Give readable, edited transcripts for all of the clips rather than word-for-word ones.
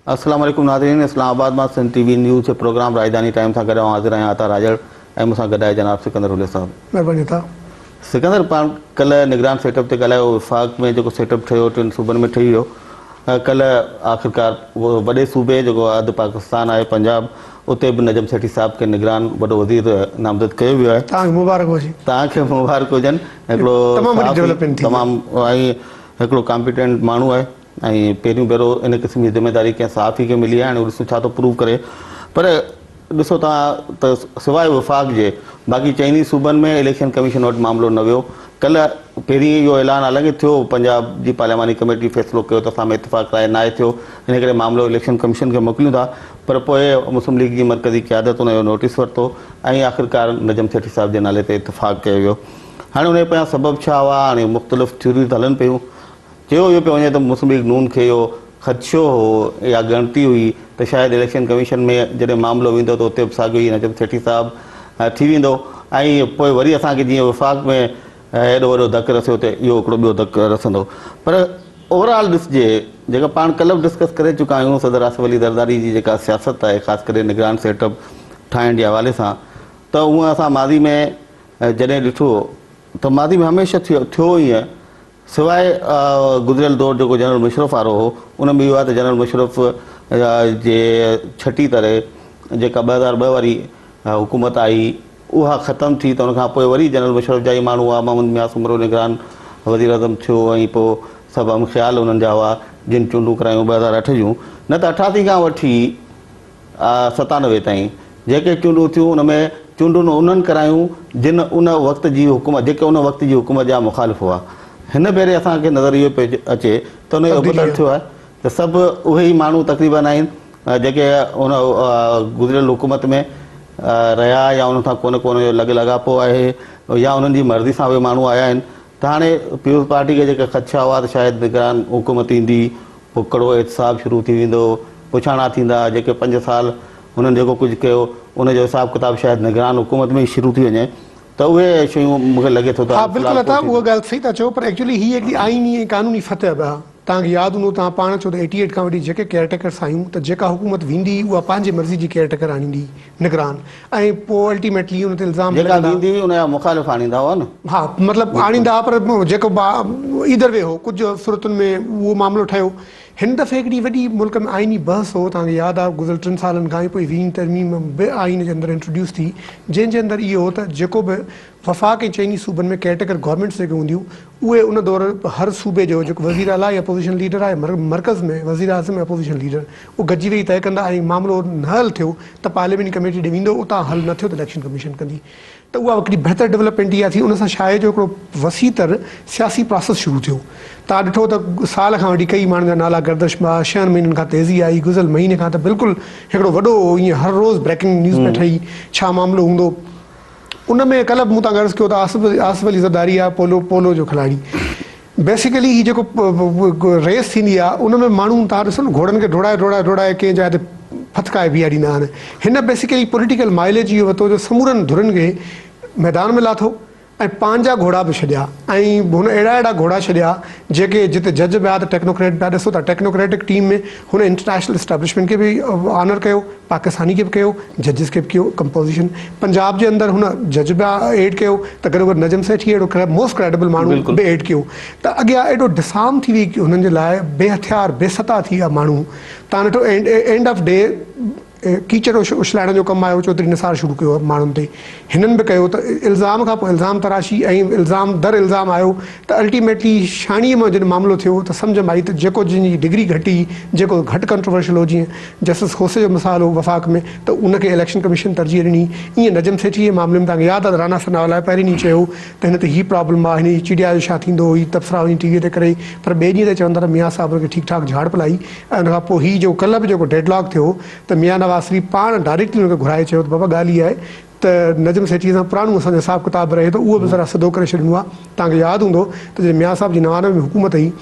अस्सलाम वालेकुम नाज़रीन, इस्लामाबाद में सिंध टीवी न्यूज़ के प्रोग्राम राजधानी टाइम सां गॾु हाज़िर आहियां आता राजड़ ऐं मूंसां गॾु आहे जनाब सिकंदर हुले साहब। महिरबानी था। सिकंदर, पाण कल्ह निगरान सेटअप ते ॻाल्हायो, वफ़ाक़ में जेको सेटअप ठहियो 3 सूबनि में ठही वियो। कल्ह आख़िरकार वो वॾे सूबे जेको अधु पाकिस्तान आहे पंजाब, उते बि नजम सेठी साहब खे निगरान वॾो वज़ीर नामज़द कयो वियो आहे। तव्हांखे मुबारक हुजे। तव्हांखे मुबारक हुजनि। हिकिड़ो हिकिड़ो कॉम्पिटेंट माण्हू आहे ऐं पहिरियों भेरो इन क़िस्म जी ज़िम्मेदारी कंहिं सहाफ़ी खे मिली आहे। हाणे ॾिसूं छा थो प्रूव करे। पर ॾिसो तव्हां त सवाइ वफ़ाक़ जे बाक़ी चइनी सूबनि में इलेक्शन कमीशन वटि मामिलो न वियो। कल्ह पहिरीं इहो ऐलान हालांकि थियो, पंजाब जी पार्लियामानी कमेटी फ़ैसिलो कयो त असां में इतफ़ाक़ राय नाहे थियो, इन करे मामिलो इलेक्शन कमीशन खे मोकिलियूं था। पर पोइ मुस्लिम लीग जी मरकज़ी क़यादत उनजो नोटिस वरितो ऐं आख़िरकार नजम सेठी साहब जे नाले ते इतफ़ाक़ कयो वियो। हाणे उनजे पिया सबबु छा हुआ? हाणे मुख़्तलिफ़ थ्योरियूं हलनि पियूं। चयो इहो पियो वञे त मुस्लिम लीग नून खे इहो ख़दशो हो या ॻणती हुई त शायदि इलेक्शन कमीशन में जॾहिं मामिलो वेंदो त उते बि साॻियो ई नजम सेठी साहब थी वेंदो ऐं पोइ वरी असांखे जीअं वफ़ाक़ में हेॾो वॾो धकु रसियो त इहो हिकिड़ो ॿियो धकु रसंदो। पर ओवरऑल ॾिसजे, जेका पाण कल्ह बि डिस्कस करे चुका आहियूं, सदर आसिफ अली ज़रदारी जी जेका सियासत आहे ख़ासि करे निगरान सेटअप ठाहिण जे हवाले सां, त उहा असां माज़ी में जॾहिं ॾिठो त माज़ी में हमेशह थियो ई आहे। सवाइ गुज़िरियल दौर जेको जनरल मुशरफ वारो हो, उन में इहो आहे त जनरल मुशरफ जे छठी तरह जेका 2002 वारी हुकूमत आई उहा ख़तमु थी त उनखां पोइ वरी जनरल मुशरफ जा ई माण्हू हुआ। मोहम्मद मियां उमरो निगरान वज़ीर अज़म थियो ऐं पोइ सभु ख़्याल उन्हनि जा हुआ जिन चूंडूं करायूं 2008 जूं, न त 88 खां वठी 97 ताईं जेके चूंडूं थियूं उन में चूंडूं उन्हनि करायूं जिन उन वक़्त जी हुकूमत जेके उन वक़्त जी हुकूमत जा मुख़ालिफ़ हुआ। हिन भेरे असांखे नज़र इहो पियो अचे त उनजो बदिल थियो आहे त सभु उहे ई माण्हू तक़रीबन आहिनि जेके उन गुज़िरियल हुकूमत में रहिया या उन सां कोन जो लॻापो आहे या उन्हनि जी मर्ज़ी सां उहे माण्हू आया आहिनि। त हाणे पीपुल्स पार्टी खे जेका ख़दशा हुआ त शायदि निगरान हुकूमत ईंदी, पोइ कड़ो एहतिसाब शुरू थी वेंदो, पुछाणा थींदा, जेके 5 साल हुननि जेको कुझु कयो उनजो हिसाब किताब शायदि निगरान हुकूमत में ई शुरू थी वञे। त उहे शयूं मूंखे लॻे थो त हा बिल्कुलु था, उहा ॻाल्हि सही था चओ। पर एक्चुअली हीअ हिकिड़ी आईनी ऐं क़ानूनी फतह बि आहे। तव्हांखे यादि हूंदो, तव्हां पाण चओ त 88 खां वठी जेके केयरटेकर्स आहियूं त जेका हुकूमत वेंदी उहा पंहिंजी मर्ज़ी जी केयरटेकर आणींदी निगरान, ऐं पोइ अल्टीमेटली उन ते इल्ज़ाम मुख़ालिफ़ आणींदा हुआ न। हा मतिलबु आणींदा, पर जेको ईदर वे हो, कुझु सूरतुनि में उहो मामिलो ठहियो। हिन दफ़े हिकिड़ी वॾी मुल्क में आइनी बहस हो, तव्हांखे यादि आहे गुज़िरियल 3 सालनि खां ई पोइ 20 तरमीम बि आइन जे अंदरि इंट्रोड्यूस थी, जंहिंजे अंदरि इहो हो त जेको बि वफ़ाक़ ऐं चइनी सूबनि में केयरटेकर गवर्नमेंट्स जेके हूंदियूं उहे उन दौर हर सूबे जो जेको वज़ीर आला या अपोज़िशन लीडर आहे, मर्कज़ में वज़ीर आज़म या अपोज़िशन लीडर, उहो गॾिजी वेही तय कंदा ऐं मामिलो न हल थियो त पार्लियामेंट कमेटी ॾे वेंदो, उतां हल न थियो त इलेक्शन कमीशन कंदी। त उहा हिकिड़ी बहितर डेवलपमेंट इहा थी। उन सां छा आहे जो हिकिड़ो वसीतर सियासी प्रोसेस शुरू थियो। तव्हां ॾिठो त साल खां वठी कई माण्हुनि जा नाला गर्दिश में 6 महीननि खां तेज़ी आई। गुज़िरियल महीने खां त बिल्कुलु हिकिड़ो वॾो ईअं हर रोज़ु ब्रेकिंग न्यूज़ में ठही छा मामिलो हूंदो। उन में कल्ह मूं तव्हां गर्ज़ कयो त आसिफ अली ज़रदारी आहे पोलो जो खिलाड़ी। बेसिकली ही जेको रेस थींदी आहे उन में माण्हू तव्हां ॾिसो न घोड़नि खे डोड़ाए कंहिं जाइ ते फथकाए बीहारींदा आहिनि। हिन बेसिकली पॉलिटिकल माइलेज इहो वरितो जो समूरनि धुरनि खे मैदान में लाथो ऐं पंहिंजा घोड़ा बि छॾिया ऐं हुन अहिड़ा घोड़ा छॾिया जेके जिते जज बि आहे त टेक्नोक्रेट पिया ॾिसो था। टेक्नोक्रेटिक टीम में हुन इंटरनेशनल इस्टेब्लिशमेंट खे बि ऑनर कयो, पाकिस्तानी खे बि कयो, जजिस खे बि कयो कंपोज़िशन। पंजाब जे अंदरि हुन जज बि एड कयो त गॾो गॾु नजम सेठी अहिड़ो मोस्ट क्रेडिबल माण्हू बि एड कयो। त अॻियां एॾो डिसाम थी वई हुननि जे लाइ, बेहथियार बेसता थी विया माण्हू। तव्हां ॾिठो एंड ऑफ डे कीचड़ उछलाइण जो कमु आयो, चौधरी निसार शुरू कयो माण्हुनि ते। हिननि बि कयो त इल्ज़ाम खां पोइ इल्ज़ाम तराशी ऐं इल्ज़ाम दर इल्ज़ाम आयो त अल्टीमेटली छाणीअ में जॾहिं मामिलो थियो त सम्झ में आई त जेको जंहिंजी डिग्री घटी, जेको घटि कंट्रोवर्शियल हो, जीअं जस्टिस खोसे जो मिसाल हो वफ़ाक़ में, त उनखे इलेक्शन कमीशन तरजीह ॾिनी। ईअं नजम सेठी जे मामले में तव्हांखे यादि आहे त राना सनावाला पहिरीं ॾींहुं चयो त हिन ते हीअ प्रॉब्लम आहे, हिन जी चिड़िया जो छा थींदो, हीअ तबसरा हुई टीवीअ ते करे। पर ॿिए ॾींहं ते चवंदा त मियां साहिब खे ठीकु ठाक झाड़ पलाई ऐं उनखां पोइ हीअ जो कल्ह बि जेको डेडलॉक थियो त मियां नवाज़ शरीफ़ पाण डायरेक्टली हुनखे घुराए चयो त बाबा ॻाल्हि इहा आहे त नजम सेठी सां पुराणो असांजो हिसाब किताब रहे थो, उहो बि ज़रा सिधो करे छॾिणो आहे। तव्हांखे यादि हूंदो त जॾहिं मियां साहिब जी 99 में हुकूमत हुई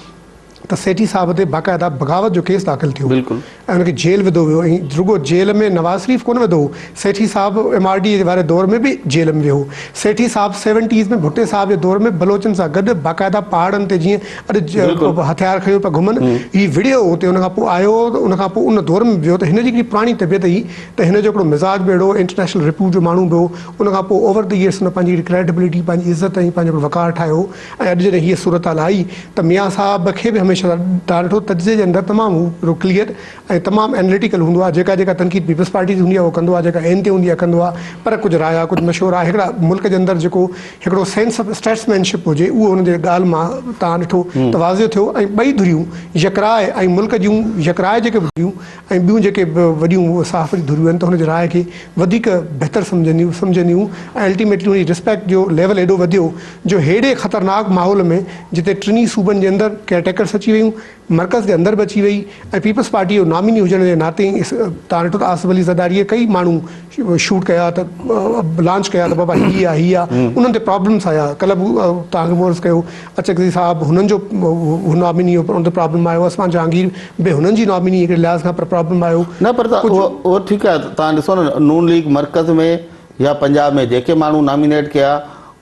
त सेठी साहब ते बाक़ाइदा बग़ावत जो केस दाख़िल थियो बिल्कुलु। ऐं हुनखे जेल विधो वियो ऐं रुगो जेल में नवाज़ शरीफ़ कोन विधो हो, सेठी साहब MRD वारे दौर में बि जेल में वियो हो। सेठी साहब 70s में भुट्टे साहब जे दौर में बलोचनि सां गॾु बाक़ाइदा पहाड़नि ते जीअं अॼु हथियार खयो पिया घुमनि, हीउ विड़ियो हुते, हुनखां पोइ आयो, उनखां पोइ उन दौर में वियो त हिन जी हिकिड़ी पुराणी तबियत हुई त हिन जो हिकिड़ो मिज़ाज बि अहिड़ो इंटरनेशनल रिप्यूट जो माण्हू बि हो। उनखां पोइ ओवर द इयर्स हुन पंहिंजी क्रेडिबिलिटी, पंहिंजी इज़त ऐं पंहिंजो वक़ार ठाहियो ऐं अॼु जॾहिं हीअ सूरत हाल आई त मियां साहब खे बि हमेशह ॾाढो तजिजे जे अंदरि तमामु क्लियर ऐं तमामु एनालिटिकल हूंदो आहे। जेका जेका तनक़ीद पीपल्स पार्टी जी हूंदी आहे उहो कंदो आहे, जेका एन ते हूंदी आहे कंदो आहे, पर कुझु राय कुझु मशवरा आहे। हिकिड़ा मुल्क जे अंदरि जेको हिकिड़ो सेंस ऑफ स्टेट्समैनशिप हुजे उहो हुनजे ॻाल्हि मां तव्हां ॾिठो त वाज़ियो थियो ऐं ॿई धुरियूं यकराए ऐं मुल्क जूं यकराए जेके धुरियूं ऐं ॿियूं जेके वॾियूं सहाफ़ती धुरियूं आहिनि त हुनजी राय खे वधीक बहितर सम्झंदियूं ऐं अल्टीमेटली हुनजी रिस्पेक्ट जो लेवल एॾो वधियो जो हेॾे ख़तरनाक माहौल में जिते टिनी सूबनि जे अंदरि केयरटेकर्स अची वियूं, मर्कज़ जे अंदरि बि अची वई ऐं पीपल्स पार्टी जो नामिनी हुजण जे नाते तव्हां ॾिठो त आसिफ अली ज़रदारीअ कई माण्हू शूट कया त लॉन्च कया त बाबा हीअ आहे उन्हनि ते प्रॉब्लम्स आया। कल्ह तव्हांखे मोर्स कयो अचकज़ी साहब हुननि जो नॉमिनी हो पर उन ते प्रॉब्लम आयो, असमान जहांगीर बि हुननि जी नॉमिनी हिकिड़े लिहाज़ खां पर प्रॉब्लम आयो न। पर उहो ठीकु आहे, तव्हां ॾिसो न नून लीग मर्कज़ में या पंजाब में जेके माण्हू नॉमिनेट कया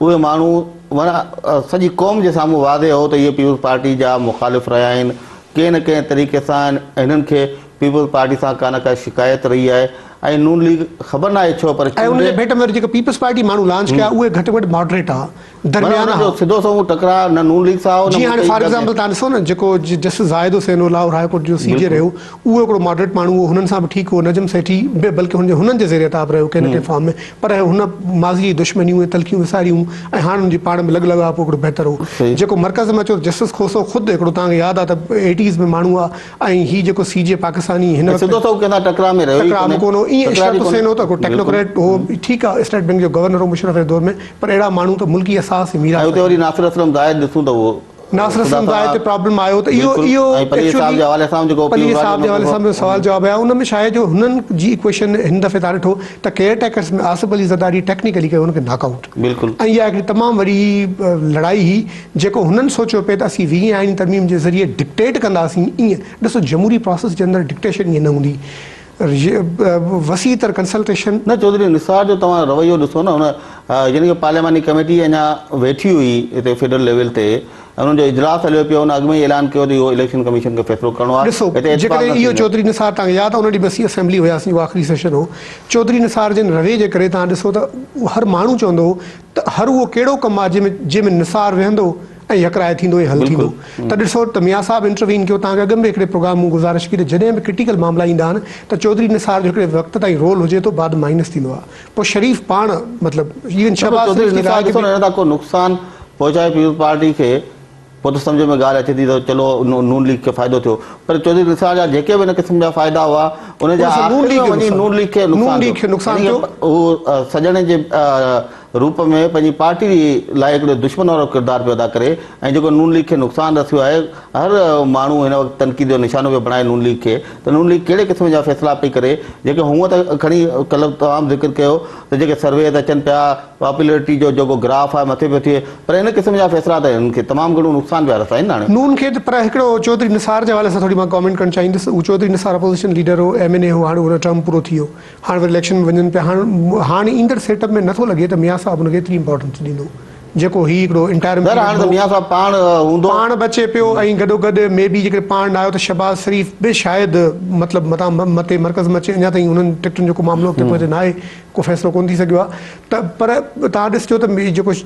उहे माण्हू माना सॼी क़ौम जे साम्हूं वाज़े हो त इहे पीपल्स पार्टी जा मुख़ालिफ़ रहिया आहिनि। कंहिं न कंहिं तरीक़े सां हिननि खे पीपल्स पार्टी सां का न का शिकायत रही आहे ऐं नून लीग ख़बर न आहे छो पर ऐं उन जे भेट में जेके पीपल्स पार्टी माण्हू लॉन्च कया उहे घटि में घटि मॉडरेट आहे, दरमियाना जो सिधो सो टकराव न नून लीग सां। जी हाणे फॉर एग्ज़ाम्पल तव्हां ॾिसो न जेको जस्टिस ज़ाहिद हुसैन हो लाहौर हाई कोर्ट जो CJ रहियो उहो हिकिड़ो मॉडरेट माण्हू हो, हुननि सां बि ठीकु हो। नजम सेठी बि बल्कि हुननि जे ज़रिए ताब रहियो कंहिं न कंहिं फॉर्म में, पर हुन माज़ी जी दुश्मनियूं ऐं तलखियूं विसारियूं ऐं हाणे हुनजी पाण में लॻ आहे पोइ हिकिड़ो बहितर हो। जेको मर्कज़ में अचो जस्टिस खोसो ख़ुदि हिकिड़ो तव्हांखे यादि आहे त 80s में माण्हू आहे ऐं हीउ जेको CJ पाकिस्तानी हिन टकराव में टकराव कोन हो। ईअं इशरत हुसैन हो त टेक्नोक्रेट हो, ठीकु आहे, स्टेट बैंक जो गवर्नर हो मुशर्रफ जे दौर में, पर अहिड़ा माण्हू त मुल्की असास मीरा नासिर असलम ज़ाहिद ॾिसूं त उहो नासिर असलम ज़ाहिद ते प्रॉब्लम आयो त इहो पलीर साहब जे हवाले सां जेको सवाल जवाब आया उन में छा आहे जो हुननि जी इक्वेशन हिन दफ़े तव्हां ॾिठो त केयर टेकर्स में आसिफ अली ज़रदारी टेक्निकली कयो हुनखे नॉकआउट। बिल्कुलु। ऐं इहा हिकिड़ी तमामु वॾी लड़ाई हुई जेको हुननि सोचियो पिए त असीं 20 आईनी तरमीम जे ज़रिए डिक्टेट कंदासीं। ईअं ॾिसो जमहूरी प्रोसेस जे अंदरि डिक्टेशन ईअं न हूंदी, वसी तर कंसल्टेशन न। चौधरी निसार जो तव्हां रवैयो ॾिसो न, हुन यानी कि पार्लियामानी कमेटी अञा वेठी हुई हिते फेडरल लेवल ते, उन्हनि जो इजलास हलियो पियो, हुन अॻु में ई ऐलान कयो त इहो इलेक्शन कमीशन खे फ़ैसिलो करिणो आहे। ॾिसो जेकॾहिं इहो चौधरी निसार तव्हांखे यादि आहे उन ॾींहुं बसी असेंबली हुयासीं, उहो आख़िरी सेशन हो, चौधरी निसार जे रवे जे करे तव्हां ॾिसो त हर माण्हू चवंदो हो त हर उहो कहिड़ो कमु आहे जंहिंमें निसार वेहंदो ऐं यकराए थींदो ऐं हल थींदो। त ॾिसो त मियां साहब इंटरवीन कयो। तव्हांखे अॻु में हिकिड़े प्रोग्राम मूं गुज़ारिश कई त जॾहिं बि क्रिटिकल मामला ईंदा आहिनि त चौधरी निसार जो हिकिड़े वक़्त ताईं रोल हुजे थो, बाद माइनस थींदो आहे। पोइ शरीफ़ पाण मतिलबु इवन शहबाज़ को नुक़सान पहुचाए पीपल्स पार्टी खे पोइ त सम्झ में ॻाल्हि अचे थी त चलो नून लीग खे फ़ाइदो थियो, पर चौधरी निसार जा जेके बि हिन क़िस्म जा फ़ाइदा हुआ उनजा नून लीग खे नुक़सान थियो। उहो सॼण जे रूप में पंहिंजी पार्टी लाइ हिकिड़ो दुश्मन वारो किरदारु पियो अदा करे ऐं जेको नून लीग खे नुक़सानु रसियो आहे। हर माण्हू हिन वक़्तु तनक़ीद जो निशानो पियो बणाए नून लीग खे, त नून लीग कहिड़े क़िस्म जा फ़ैसिला पई करे जेके हूअं त खणी कल्ह तमामु ज़िक्र कयो त जेके सर्वे अचनि पिया, पॉपुलरिटी जो जेको ग्राफ आहे मथे पियो थिए, पर हिन क़िस्म जा फ़ैसिला त हिननि खे तमामु घणो नुक़सानु पिया रसाइनि हाणे नून खे। पर हिकिड़ो चौधरी निसार जे हवाले सां थोरी मां कॉमेंट करणु चाहींदुसि। उहो चौधरी निसार अपोज़िशन लीडर हो, MNA हो, हाणे हुन टर्म पूरो थी वियो, हाणे वरी इलेक्शन में वञनि पिया। हाणे ईंदड़ सेटअप में नथो लॻे त मियां साहब हुनखे एतिरी इंपॉर्टेंस ॾींदो जेको ही हिकिड़ो इंटायर पाण बचे पियो ऐं गॾोगॾु मे बी जेकॾहिं पाण न आयो त शहबाज़ शरीफ़ बि शायदि मतिलबु मथां मथे मर्कज़ में अचे। अञा ताईं हुननि टिकटुनि जो को मामिलो अॻिते पहुचे न आहे, को फ़ैसिलो कोन थी सघियो आहे। त पर तव्हां ॾिसजो त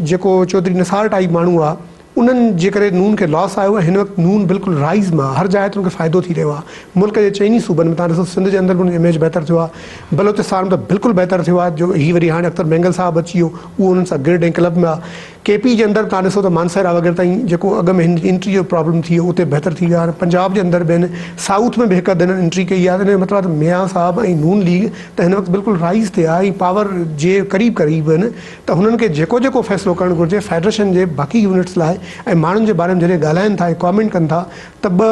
जेको चौधरी निसार टाइप माण्हू आहे उन्हनि जे करे नून खे लॉस आयो आहे। हिन वक़्तु नून बिल्कुलु राइज़ में हर जाइ ते उनखे फ़ाइदो थी रहियो आहे। मुल्क जे चइनी सूबनि में तव्हां ॾिसो सिंध जे अंदरि बि उनजो इमेज बहितर थियो आहे, बलोचिस्तान में त बिल्कुलु बहितर थियो आहे। जो हीअ वरी हाणे अख़्तर बेंगल साहब अची वियो, उहो उन्हनि सां गिर्ड ऐं क्लब में आहे। KP जे अंदरि तव्हां ॾिसो त मानसरा वग़ैरह ताईं जेको अॻु में एंट्री जो प्रॉब्लम थी वियो उते बहितर थी वियो आहे। पंजाब जे अंदरि बि आहिनि, साउथ में बि हिकु अधु एंट्री कई आहे। हिन जो मतिलबु आहे त मियां साहब ऐं नून लीग त हिन वक़्तु बिल्कुलु राइज़ ते आहे ऐं पावर जे क़रीब आहिनि। त हुननि खे जेको जेको फ़ैसिलो करणु घुरिजे फेडरेशन जे बाक़ी यूनिट्स लाइ ऐं माण्हुनि जे बारे में जॾहिं ॻाल्हाइनि था ऐं कॉमेंट कनि था त 2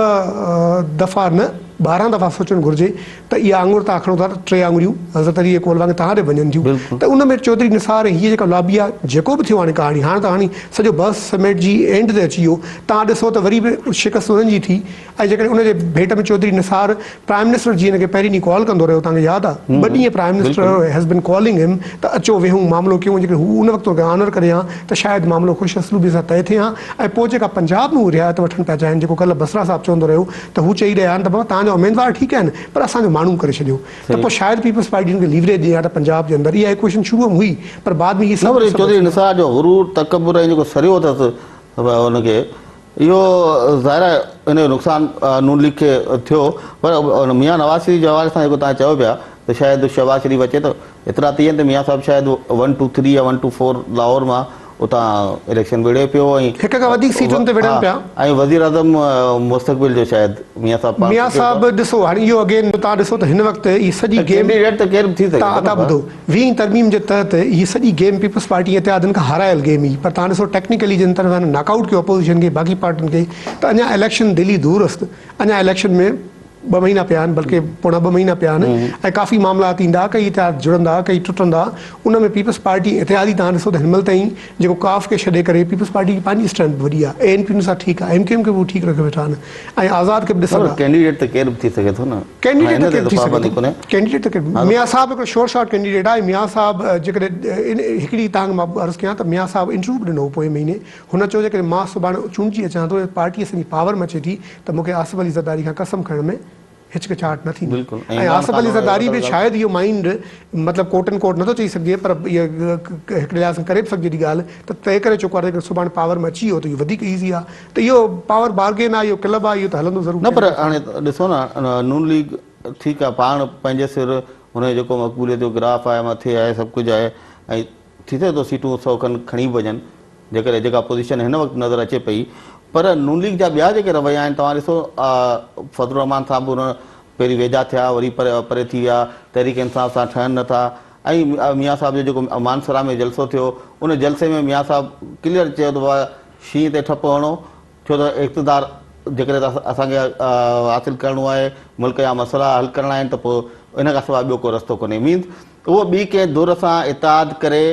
दफ़ा न 12 दफ़ा सोचणु घुरिजे त इहा आङुर तव्हां खणो था त 3 आङुरियूं हज़रत अली कोलवा खे तव्हां ॾे वञनि थियूं त उन में चौधरी निसार हीअ जेका लॉबी आहे जेको बि थियो हाणे कहाणी हाणे त हाणे सॼो बस समेट जी एंड ते अची वियो तव्हां ॾिसो त वरी बि शिकस्त उन्हनि जी थी ऐं जेकॾहिं उनजे भेट में चौधरी निसार प्राइम मिनिस्टर जी हिनखे पहिरीं ॾींहुं कॉल कंदो रहियो तव्हांखे यादि आहे 2 ॾींहं prime minister has been calling हिम त अचो वेहूं मामिलो कयूं जेकॾहिं हू उन वक़्तु ऑनर करे हा त शायदि मामिलो ख़ुशि असलूबी सां तइ थिए हा ऐं पोइ जेका पंजाब में रियायत वठणु पिया चाहिनि जेको कल्ह बसरा साहिबु चवंदो रहियो त हू चई रहिया आहिनि त बाबा तव्हांजा उमेदवार ठीकु आहिनि पर असांजो माण्हू करे छॾियो त पोइ शायदि पीपल्स पार्टी खे लीवरेज ॾिए हा त पंजाब जे अंदरि इहा इक्वेशन शुरू में हुई पर बाद में चौधरी निसार जो गुरूर तकबुर ऐं जेको सरियो अथसि हुनखे इहो ज़ाहिर आहे इन जो नुक़सानु नून लीग खे थियो पर मियां नवाज़ शरीफ़ जे हवाले सां जेको तव्हां चयो पिया त शायदि शहबाज़ शरीफ़ अचे त एतिरा थी आहिनि त मियां साहिबु शायदि 1 to 3 या 1 to 4 लाहौर मां उतां इलेक्शन विड़े पियो ऐं हिक खां वधीक सीटुनि ते विड़नि पिया ऐं वज़ीर आज़म मुस्तक़बिल जो शायदि मियां साहिबु ॾिसो हाणे इहो अगेन तव्हां ॾिसो त हिन वक़्तु हीअ सॼी गेम कैंडिडेट त केरु बि थी सघे तव्हां ॿुधो 20 तरमीम जे तहत हीअ सॼी गेम पीपल्स पार्टी इतिहादनि खां हारायल गेम हुई पर तव्हां ॾिसो टेक्निकली जिन तरह नॉकआउट कयो अपोज़िशन खे बाक़ी पार्टियुनि खे त अञा इलेक्शन दिल्ली दूर अस्त अञा इलेक्शन में 2 महीना पिया आहिनि बल्कि पोणा 2 महीना पिया आहिनि ऐं काफ़ी मामलात ईंदा कई इतिहाद जुड़ंदा कई टुटंदा उन में पीपल्स पार्टी इतिहादी तव्हां ॾिसो त हिनमहिल ताईं जेको काफ खे छॾे करे पीपल्स पार्टी की पंहिंजी स्ट्रेंथ वॾी आहे ANP सां ठीकु आहे MKM खे बि ठीकु रखे वेठा आहिनि ऐं आज़ाद खे बि ॾिसंदा कैंडिडेट त केरु बि थी सघे थो न कैंडिडेट त मियां साहिबु हिकिड़ो शोर शॉट कैंडिडेट आहे मियां साहिबु जेकॾहिं हिकिड़ी तव्हांखे मां अर्ज़ु कयां त मियां साहिबु इंटरव्यू ॾिनो पोइ महीने हुन चयो जेकॾहिं मां सुभाणे चूंडजी अचां थो पार्टी असांजी पावर में अचे थी त मूंखे आसिफ अली ज़रदारी खां कसम खणण में हिचकिचाहट न थींदी ऐं आसिफ अली ज़रदारी बि शायदि इहो माइंड मतिलबु कोट एंड कोट नथो चई सघिजे पर इहा हिकिड़े लिहाज़ सां करे बि सघिजे थी ॻाल्हि त तइ करे चुको आहे त सुभाणे पावर में अची वियो त इहो वधीक ईज़ी आहे त इहो पावर बार्गेन आहे इहो क्लब आहे इहो त हलंदो ज़रूरु न पर हाणे ॾिसो न नून लीग ठीकु आहे पाण पंहिंजे सिर हुनजो जेको मक़बूलियत जो ग्राफ आहे मथे आहे सभु कुझु आहे ऐं थी सघे थो सीटूं 100 खनि खणी वञनि जेकॾहिं जेका पोज़ीशन हिन वक़्तु नज़र अचे पई पर नून लीग जा ॿिया जेके रवैया आहिनि तव्हां ॾिसो फज़लुर रहमान साहिबु हुन पहिरीं वेझा थिया वरी परे थी विया तहरीक इंसाफ़ सां ठहनि नथा ऐं मियां साहिब जो जेको मानसरा में जलसो थियो उन जलसे में मियां साहिबु क्लियर चयो त बाबा शींहं ते ठप हणो छो त इक़्तिदार जेकॾहिं असांखे हासिलु करिणो आहे मुल्क जा मसइला हल करणा आहिनि त पोइ इन खां सवाइ ॿियो को रस्तो कोन्हे मीन्स उहो ॿी कंहिं दुर सां इताद करे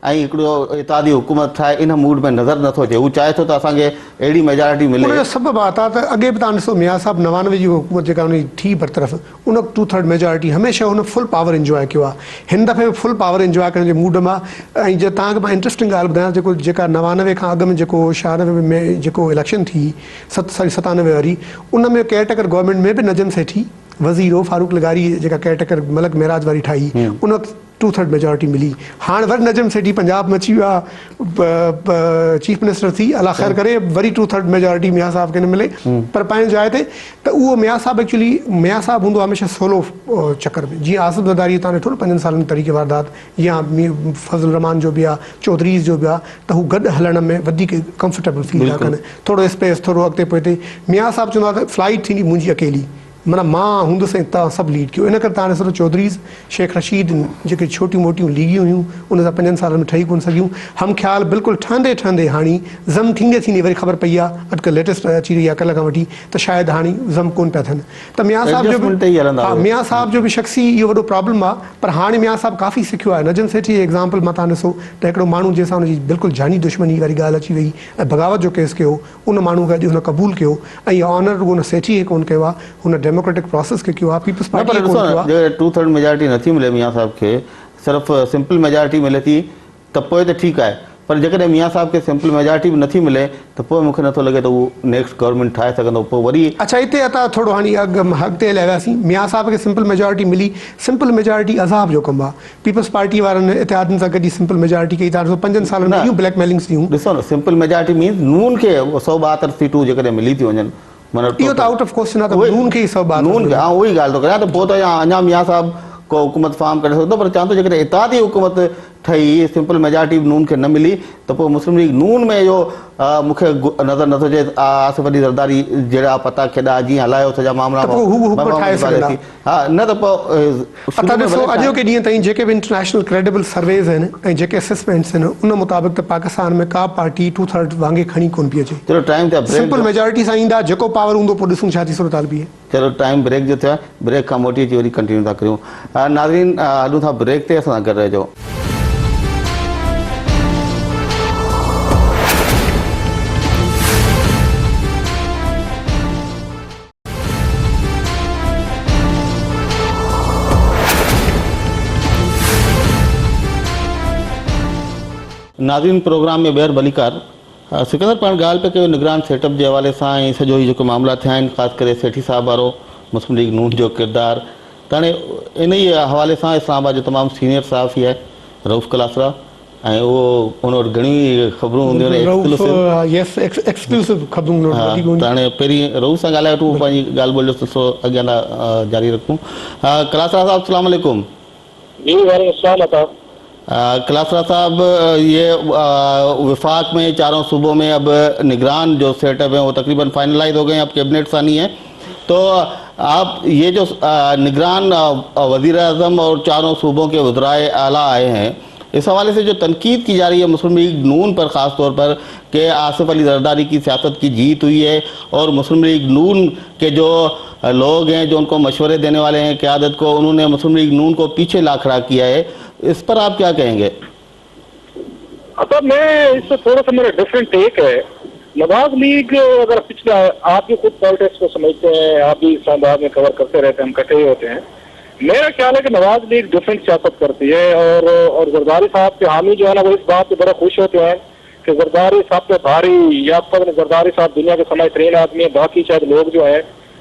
ऐं हिकिड़ो इतादी हुकूमत ठाहे इन मूड में नज़र नथो अचे हू चाहे थो त असांखे अहिड़ी मेजॉरिटी मिले उनजो सबबु आहे त अॻे बि तव्हां ॾिसो मियां साहिबु 99 जी हुकूमत जेका हुन थी बरतरफ़ उन 2/3 मेजॉरिटी हमेशह हुन फुल पावर इंजॉय कयो आहे हिन दफ़े फुल पावर इंजॉय करण जे मूड मां ऐं जे तव्हांखे मां इंट्रस्टिंग ॻाल्हि ॿुधायां जेका 99 खां अॻु में जेको 96 में जेको इलेक्शन थी 97 वारी उन में केयरटेकर गवर्नमेंट में बि नजम सेठी वज़ीर हो फारूक लगारी जेका केयरटेकर मलक मेराज वारी ठाही उन 2/3 मेजॉरिटी मिली हाणे वरी नजम सेठी पंजाब में अची वियो आहे चीफ मिनिस्टर थी अला ख़ैर करे वरी 2/3 मेजॉरिटी मियां साहिब खे न मिले पर पंहिंजी जाइ ते त उहो मियां साहिबु एक्चुअली मियां साहिबु हूंदो हमेशह सोलो चकर में जीअं आसिफ ज़रदारी तव्हां ॾिठो न 5 सालनि तरीक़े वारदात या फज़लुर रहमान जो बि आहे चौधरीज़ जो बि आहे त हू गॾु हलण में वधीक कंफर्टेबल फील था कनि थोरो स्पेस थोरो अॻिते पोइते मियां साहिबु चवंदो आहे त फ्लाइट थींदी मुंहिंजी अकेली माना मां हूंदुसि ऐं तव्हां सभु लीड कयो इन करे तव्हां ॾिसो चौधरीज़ शेख रशीद जेके छोटियूं मोटियूं लीगियूं हुयूं उन सां 5 सालनि में ठही कोन सघियूं हम ख़्याल बिल्कुलु ठहंदे हाणे ज़म थींदे वरी ख़बर पई आहे अॼुकल्ह लेटेस्ट अची रही आहे कल्ह खां वठी त शायदि हाणे ज़म कोन पिया थियनि त मियां साहिब जो बि हा मियां साहिब जो बि शख़्सी इहो वॾो प्रॉब्लम आहे पर हाणे मियां साहिबु काफ़ी सिखियो आहे नजम सेठी एग्ज़ाम्पल मां तव्हां ॾिसो त हिकिड़ो माण्हू जंहिंसां हुनजी बिल्कुलु जानी दुश्मनी वारी ॻाल्हि अची वई ऐं बग़ावत जो केस कयो उन माण्हू खे अॼु हुन क़बूल कयो ऐं इहो ऑनर हुन सेठी खे कोन कयो आहे हुन डेमोक्रेटिक प्रोसेस खे कयो आहे पीपल्स पार्टी 2/3 मेजॉरिटी नथी मिले मियां साहिब खे सिर्फ़ु सिंपल मेजॉरिटी मिले थी त पोइ त ठीकु आहे पर जेकॾहिं मियां साहिब खे सिंपल मेजॉरिटी बि नथी मिले त पोइ मूंखे नथो लॻे त उहो नेक्स्ट गवर्नमेंट ठाहे सघंदो पोइ वरी अच्छा हिते असां थोरो हाणे अॻिते हलिया वियासीं मियां साहिब खे सिंपल मेजॉरिटी मिली सिंपल मेजॉरिटी अज़ाब जो कमु आहे पीपल्स पार्टी वारनि इतिहादनि सां गॾु सिंपल मेजॉरिटी कई तव्हां ॾिसो 5 सालनि में इहो ब्लैकमेलिंग्स थियूं ॾिसो न सिंपल मेजॉरिटी मीन्स नून खे 172 सीटूं जेकॾहिं मिली थी वञनि इहो त आउट ऑफ क्वेश्चन आहे त नून खे ई सभु नून उहो ई ॻाल्हि थो कयां त पोइ त अञा मियां साहिबु को हुकूमत फार्म करे सघंदो पर चवां थो जेकॾहिं इतादी हुकूमत ठही सिंपल मेजॉरिटी नून खे न मिली त पोइ मुस्लिम लीग नून में जो मूंखे नज़र नथो अचे आसिफ अली ज़रदारी जहिड़ा पता खेॾा जीअं हलायो सॼा मामला त पोइ हू हुकूमत ठाहे सघंदा। हा न त पोइ असां ॾिसो अॼु के ॾींहं ताईं जेके बि इंटरनेशनल क्रेडिबल सर्वेज़ आहिनि ऐं जेके असेसमेंट्स आहिनि उन मुताबिक़ त पाकिस्तान में का पार्टी 2/3 वांगे खणी कोन पई अचे। चलो टाइम ते सिंपल मेजॉरिटी सां ईंदा जेको पावर हूंदो पोइ ॾिसूं छा थी सूरत हाल बि आहे। चलो टाइम ब्रेक जो थियो आहे, ब्रेक खां मोटी अची वरी कंटिन्यू था करियूं। नाज़रीन हलूं था ब्रेक ते, असां सां गॾु रहिजो। नाज़रीन प्रोग्राम में ॿीहर भलीकार। सिकंदर पाण ॻाल्हि पिया कयो निगरान सेटअप जे हवाले सां ऐं सॼो ही जेको मामला थिया आहिनि ख़ासि करे सेठी साहब वारो मुस्लिम लीग नून जो किरदारु त हाणे इन ई हवाले सां इस्लामाबाद जो तमामु सीनियर सहाफ़ी आहे रऊफ़ कलासरा ऐं उहो उन वटि घणियूं ख़बरूं हूंदियूं आहिनि एक्सक्लूसिव ख़बरूं त हाणे पहिरीं रऊफ़ सां ॻाल्हाए वठूं, पंहिंजी ॻाल्हि ॿोल जो सिलसिलो अॻियां लाइ जारी रखूं। कलासरा साहब अस्सलाम वालेकुम। जी वालेकुम अस्सलाम। कलासरा साहब, ये वफाक में चारों सूबों में अब निगरान जो सेटअप है वो तकरीबन फाइनलाइज हो गए हैं, अब कैबिनेट सानी है, तो आप ये जो निगरान वज़ीर आज़म और चारों सूबों के वज़राए आला आए हैं, इस हवाले से जो तनकीद की जा रही है मुस्लिम लीग नून पर ख़ास तौर पर कि आसिफ अली ज़रदारी की सियासत की जीत हुई है और मुस्लिम लीग नून के जो लोग हैं जो उनको मशवरे देने वाले हैं क़यादत को, उन्होंने मुस्लिम लीग नून को पीछे ला खड़ा किया है, इस पर आप क्या कहेंगे? अब मैं इससे थोड़ा सा मेरा डिफरेंट टेक है। नवाज लीग अगर पिछले आप भी खुद पॉलिटिक्स को समझते हैं, आप भी इस्लामाबाद में कवर करते रहते हैं, हम इकट्ठे ही होते हैं। मेरा ख्याल है कि नवाज लीग डिफरेंट सियासत करती है और जरदारी साहब के हामी जो है ना वो इस बात पे बड़ा खुश होते हैं कि जरदारी साहब पे भारी या जरदारी साहब दुनिया के समझतरीन आदमी है, बाकी शायद लोग जो है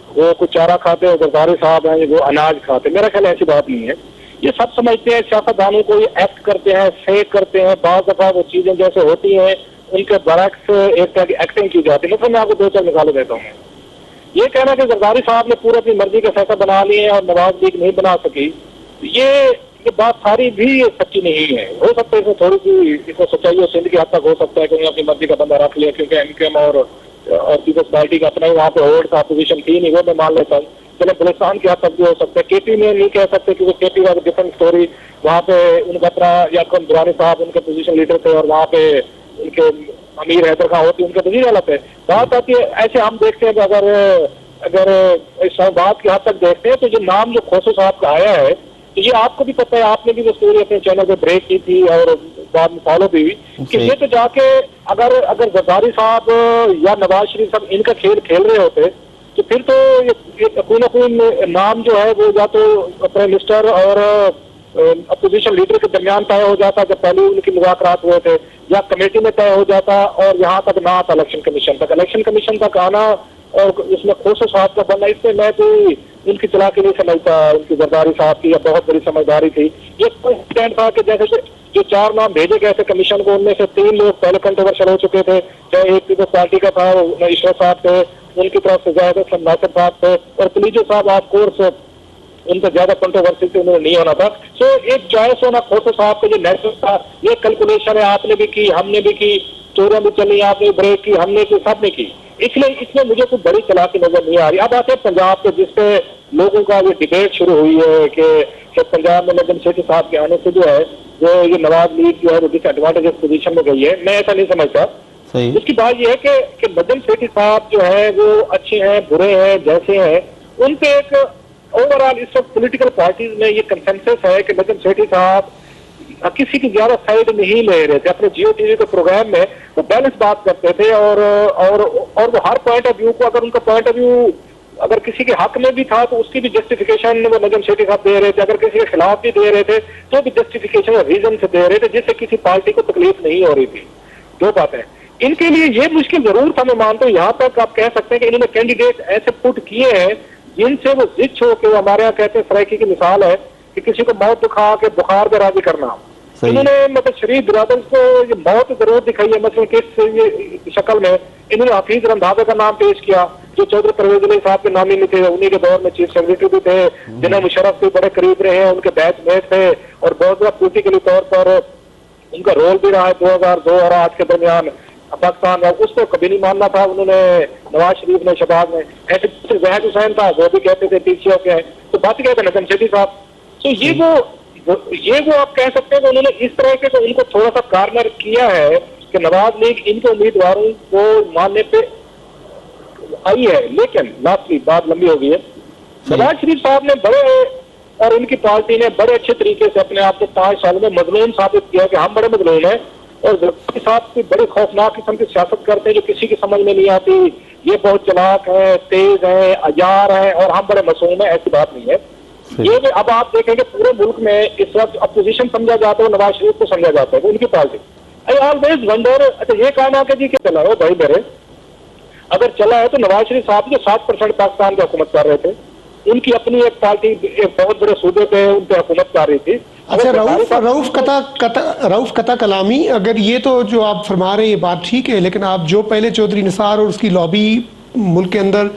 वो कुछ चारा खाते और जरदारी साहब हैं वो अनाज खाते। मेरा ख्याल ऐसी बात नहीं है, ये सब समझते हैं सियासतदानों को, ये एक्ट करते हैं, फेक करते हैं, बाज़ दफा वो चीजें जैसे होती हैं उनके बरक्स एक तरह की एक्टिंग की जाती है। मतलब मैं आपको दो चार मिसालें देता हूँ। ये कहना कि जरदारी साहब ने पूरा अपनी मर्जी का फैसला बना लिए और नवाज लीग नहीं बना सकी, ये बात सारी भी सच्ची नहीं है। हो सकता है इसमें थोड़ी सी इसमें सच्चाई और सिंध की हद तक हो सकता है कि अपनी मर्जी का बंदा रख लिया क्योंकि एमकेएम और पीपल्स पार्टी का अपना ही वहाँ पे होल्ड था, अपोजिशन थी नहीं, वो मैं मान लेता हूँ। चलो बलूचिस्तान की हद तक भी हो सकता है, केपी में नहीं कह सकते क्योंकि केपी का डिफरेंट स्टोरी, वहाँ पे उनका अपना याकूब दुरानी साहब उनके पोजीशन लीडर थे और वहाँ पे उनके अमीर हैदर खान होती उनके पोजीशन अलग थे। बात आती है ऐसे हम देखते हैं कि अगर इस्लामाबाद की हद तक देखते हैं तो जो नाम जो खोसो साहब का आया है तो ये आपको भी पता है, आपने भी वो स्टोरी अपने चैनल पे ब्रेक की थी और बाद में फॉलो भी हुई कि ये तो जाके अगर जरदारी साहब या नवाज शरीफ साहब इनका खेल खेल रहे होते तो फिर तो ये कोई ना कोई नाम जो है वो या तो प्राइम मिनिस्टर और अपोजिशन लीडर के दरमियान तय हो जाता जब पहले उनकी मुज़ाकरात हुए थे, या कमेटी में तय हो जाता और यहाँ तक ना आता इलेक्शन कमीशन तक आना और उसमें खोसो साहब का बनना, इससे मैं तो उनकी चलाकी नहीं समझता, उनकी जरदारी साहब की बहुत बड़ी समझदारी थी। ये स्टैंड था कि जैसे जो 4 नाम भेजे गए थे कमीशन को उनमें से 3 लोग पहले कंट्रोवर्शियल हो चुके थे, चाहे एक पीपल्स पार्टी का था इशरत साहब थे, उनकी तरफ से ज्यादा नासिर साहब थे और पुलिजो साहब ऑफ कोर्स उनसे ज्यादा कंट्रोवर्सी थे, उन्होंने नहीं होना था। सो एक चॉइस होना खोसो साहब का जो नेचुरल था, ये कैलकुलेशन है, आपने भी की, हमने भी की, चोरियां भी चली, आपने ब्रेक की, हमने की, सबने की, इसलिए इसमें मुझे कोई बड़ी चलाकी नजर नहीं आ रही। अब आते हैं पंजाब पे जिसपे लोगों का ये डिबेट शुरू हुई है कि पंजाब में नजम सेठी साहब के आने से जो है वो ये नवाज लीग जो है वो डिसएडवांटेजेस पोजीशन में गई है। मैं ऐसा नहीं समझता। इसकी बात यह है कि नजम सेठी साहब जो है वो अच्छे हैं, बुरे हैं, जैसे हैं, उन पे एक ओवरऑल इस वक्त पोलिटिकल पार्टीज में ये कंसेंसस है कि नजम सेठी साहब किसी की ज्यादा साइड नहीं ले रहे थे। अपने जियो टीवी के प्रोग्राम में वो बैलेंस बात करते थे और वो हर पॉइंट ऑफ व्यू को, अगर उनका पॉइंट ऑफ व्यू अगर किसी के हक में भी था तो उसकी भी जस्टिफिकेशन वो नजम सेठी साहब दे रहे थे, अगर किसी के खिलाफ भी दे रहे थे तो भी जस्टिफिकेशन और रीजन से दे रहे थे जिससे किसी पार्टी को तकलीफ नहीं हो रही थी। दो बातें इनके लिए ये मुश्किल जरूर था, मैं मानता हूँ। यहाँ तक आप कह सकते हैं कि इन्होंने कैंडिडेट ऐसे पुट किए हैं जिनसे वो जिच हो के, वो हमारे यहाँ कहते हैं सराइकी की मिसाल है कि किसी को मौत दिखा के बुखार पे राजी करना। इन्होंने मतलब शरीफ बिरादर को ये मौत जरूर दिखाई है, मतलब किस शक्ल में इन्होंने हफीज रंधावे का नाम पेश किया जो चौधरी परवेज अली साहब के नामी नहीं थे, उन्हीं के दौर में चीफ सेक्रेटरी भी थे, जिन्हें मुशर्रफ के बड़े करीब रहे हैं, उनके बैचमेट थे और बहुत ज्यादा पोलिटिकली तौर पर उनका रोल भी रहा है 2002 और आज के दरमियान पाकिस्तान का, उसको कभी नहीं मानना था उन्होंने, नवाज शरीफ ने, शहबाज ने। ऐसे जहीर हुसैन था, वो भी कहते थे पीछे के हैं, तो बात कहते हैं जमशेदी साहब। तो ये वो आप कह सकते हैं कि उन्होंने इस तरह के, तो उनको थोड़ा सा कार्नर किया है कि नवाज लीग इनके उम्मीदवारों को मानने पे आई है। लेकिन लास्टली बात लंबी हो गई है, नवाज शरीफ साहब ने बड़े, और इनकी पार्टी ने बड़े अच्छे तरीके से अपने आप को 5 साल में मजलूम साबित किया कि हम बड़े मजलूम हैं, और जबकि साथ की बड़ी खौफनाक किस्म की सियासत करते हैं जो किसी की समझ में नहीं आती। ये बहुत चालाक है, तेज है, अजार है, और हम बड़े मासूम हैं, ऐसी बात नहीं है। ये भी अब आप देखेंगे पूरे मुल्क में इस वक्त अपोजिशन समझा जाता है, नवाज शरीफ को समझा जाता है, वो उनकी पार्टी। आई ऑलवेज वंडर, अच्छा ये कहना कि जी क्या चला हो भाई मेरे, अगर चला है तो नवाज शरीफ साहब जो 7% पाकिस्तान की हुकूमत कर रहे थे, उनकी अपनी एक पार्टी एक बहुत बड़े सूबे पे उन पे हुकूमत कर रही थी। अच्छा रऊफ कता कलामी, अगर ये तो जो आप फरमा रहे हैं ये बात ठीक है, लेकिन आप जो पहले चौधरी निसार और उसकी लॉबी मुल्क के अंदर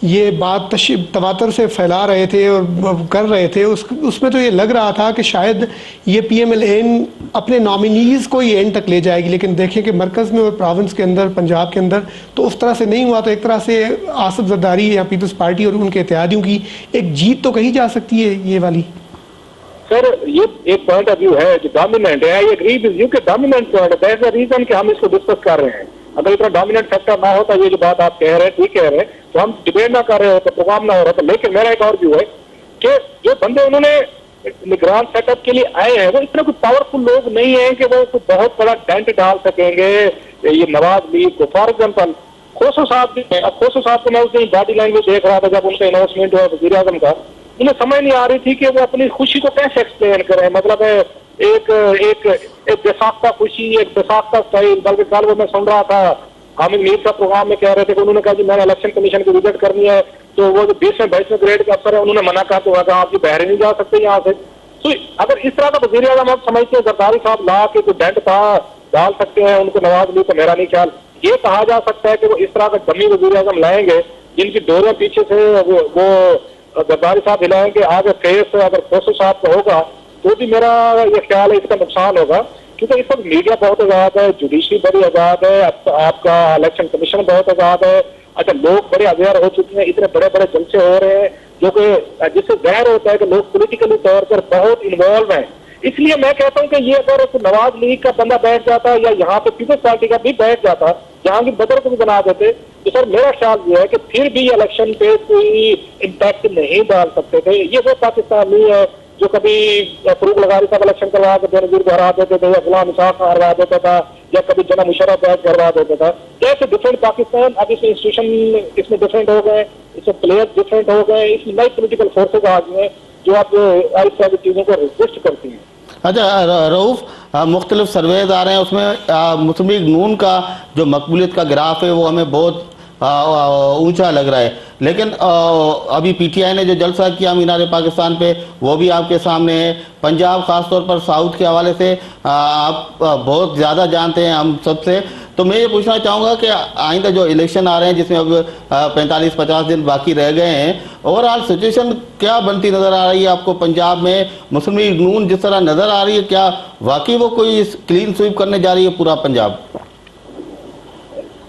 ये बात तवातर से फैला रहे थे और कर रहे थे, उसमें तो ये लग रहा था कि शायद ये PMLN अपने नॉमिनीज़ को ही एंड तक ले जाएगी, लेकिन देखें कि मरकज़ में और प्रोविंस के अंदर, पंजाब के अंदर तो उस तरह से नहीं हुआ। तो एक तरह से आसिफ जरदारी या पीपल्स पार्टी और उनके इत्तेहादियों की एक जीत तो कही जा सकती है ये वाली। सर ये एक पॉइंट ऑफ व्यू है जो डोमिनेंट है, आई एग्री विद यू कि डोमिनेंट पॉइंट है, दैट्स द रीजन कि हम इसको डिस्कस कर रहे हैं। अगर इतना डोमिनेंट फैक्टर ना होता, ये जो बात आप कह रहे हैं ठीक कह रहे हैं, तो हम डिबेट ना कर रहे होते, प्रोग्राम ना हो रहा था। लेकिन मेरा एक और व्यू है कि जो बंदे उन्होंने निगरान सेटअप के लिए आए हैं वो इतने कोई पावरफुल लोग नहीं है कि वो कोई बहुत बड़ा डेंट डाल सकेंगे ये नवाज लीग को। फॉर एग्जाम्पल खोसो साहब भी, अब खोसो साहब को मैं उस दिन बॉडी लैंग्वेज देख रहा था जब उनका अनाउंसमेंट हुआ वज़ीर आज़म का, उन्हें समझ नहीं आ रही थी कि वो अपनी खुशी को कैसे एक्सप्लेन करें। मतलब एक एक एक बेसाख्ता खुशी, एक बेसाख्ता स्टाइल। बल्कि कल वो मैं सुन रहा था हामिद मीर साहब प्रोग्राम में कह रहे थे कि उन्होंने कहा कि मैंने इलेक्शन कमीशन की विजिट करनी है, तो वो जो 20वें 22वें ग्रेड के अफसर है उन्होंने मना कहा, तो कहा आप जी बहरे नहीं जा सकते यहाँ से। तो अगर इस तरह का वज़ीर आज़म आप समझते हैं जरदारी साहब ला के जो डेंट डाल सकते हैं उनको नवाज लीग, तो मेरा नहीं ख्याल ये कहा जा सकता है कि वो इस तरह का डमी वज़ीर आज़म लाएंगे जिनकी डोरियां पीछे से वो जरदारी साहब हिलाएंगे। आगे फेस अगर खोसो साहब का होगा तो भी मेरा ये ख्याल है इसका नुकसान होगा, क्योंकि इस वक्त मीडिया बहुत आजाद है, जुडिशरी बड़ी आजाद है, आपका इलेक्शन कमीशन बहुत आजाद है। अच्छा लोग बड़े अवेयर हो चुके हैं, इतने बड़े बड़े जलसे हो रहे हैं जो कि जिससे जाहिर होता है कि लोग पॉलिटिकली तौर पर बहुत इन्वॉल्व हैं। इसलिए मैं कहता हूं कि ये अगर नवाज लीग का बंदा बैठ जाता या यहाँ पे पीपल्स पार्टी का भी बैठ जाता, जहां की बदर को भी बना देते, तो सर मेरा ख्याल ये है कि फिर भी इलेक्शन पे कोई इम्पैक्ट नहीं डाल सकते थे। ये वो पाकिस्तान नहीं है जो कभी फरूक लगारी साहब इलेक्शन करवा के बेनजीर को हरा देते थे, या गुलाम इसाक को हरवा देता था, या कभी जना मुशर्रफ बैठ करवा देता था। जैसे डिफरेंट पाकिस्तान, अब इसमें इंस्टीट्यूशन इसमें डिफरेंट हो गए, इसमें प्लेयर्स डिफरेंट हो गए, इसमें नई पोलिटिकल फोर्सेज आ गए हैं जो अब इस तरह की चीजों को रिजिस्ट करती हैं। अच्छा रऊफ, मुख्तलिफ सर्वेज आ रहे हैं, उसमें मुस्लिम लीग नून का जो मकबूलियत का ग्राफ है वो हमें बहुत ऊंचा लग रहा है, लेकिन अभी PTI ने जो जलसा किया मीनार पाकिस्तान पे वो भी आपके सामने है। पंजाब खासतौर पर साउथ के हवाले से आप बहुत ज़्यादा जानते हैं हम सबसे, तो मैं ये पूछना चाहूँगा कि आइंदा जो इलेक्शन आ रहे हैं जिसमें अब 45-50 दिन बाकी रह गए हैं, ओवरऑल सिचुएशन क्या बनती नज़र आ रही है आपको पंजाब में? मुस्लिम लीग नून जिस तरह नज़र आ रही है, क्या वाकई वो कोई क्लीन स्वीप करने जा रही है पूरा पंजाब?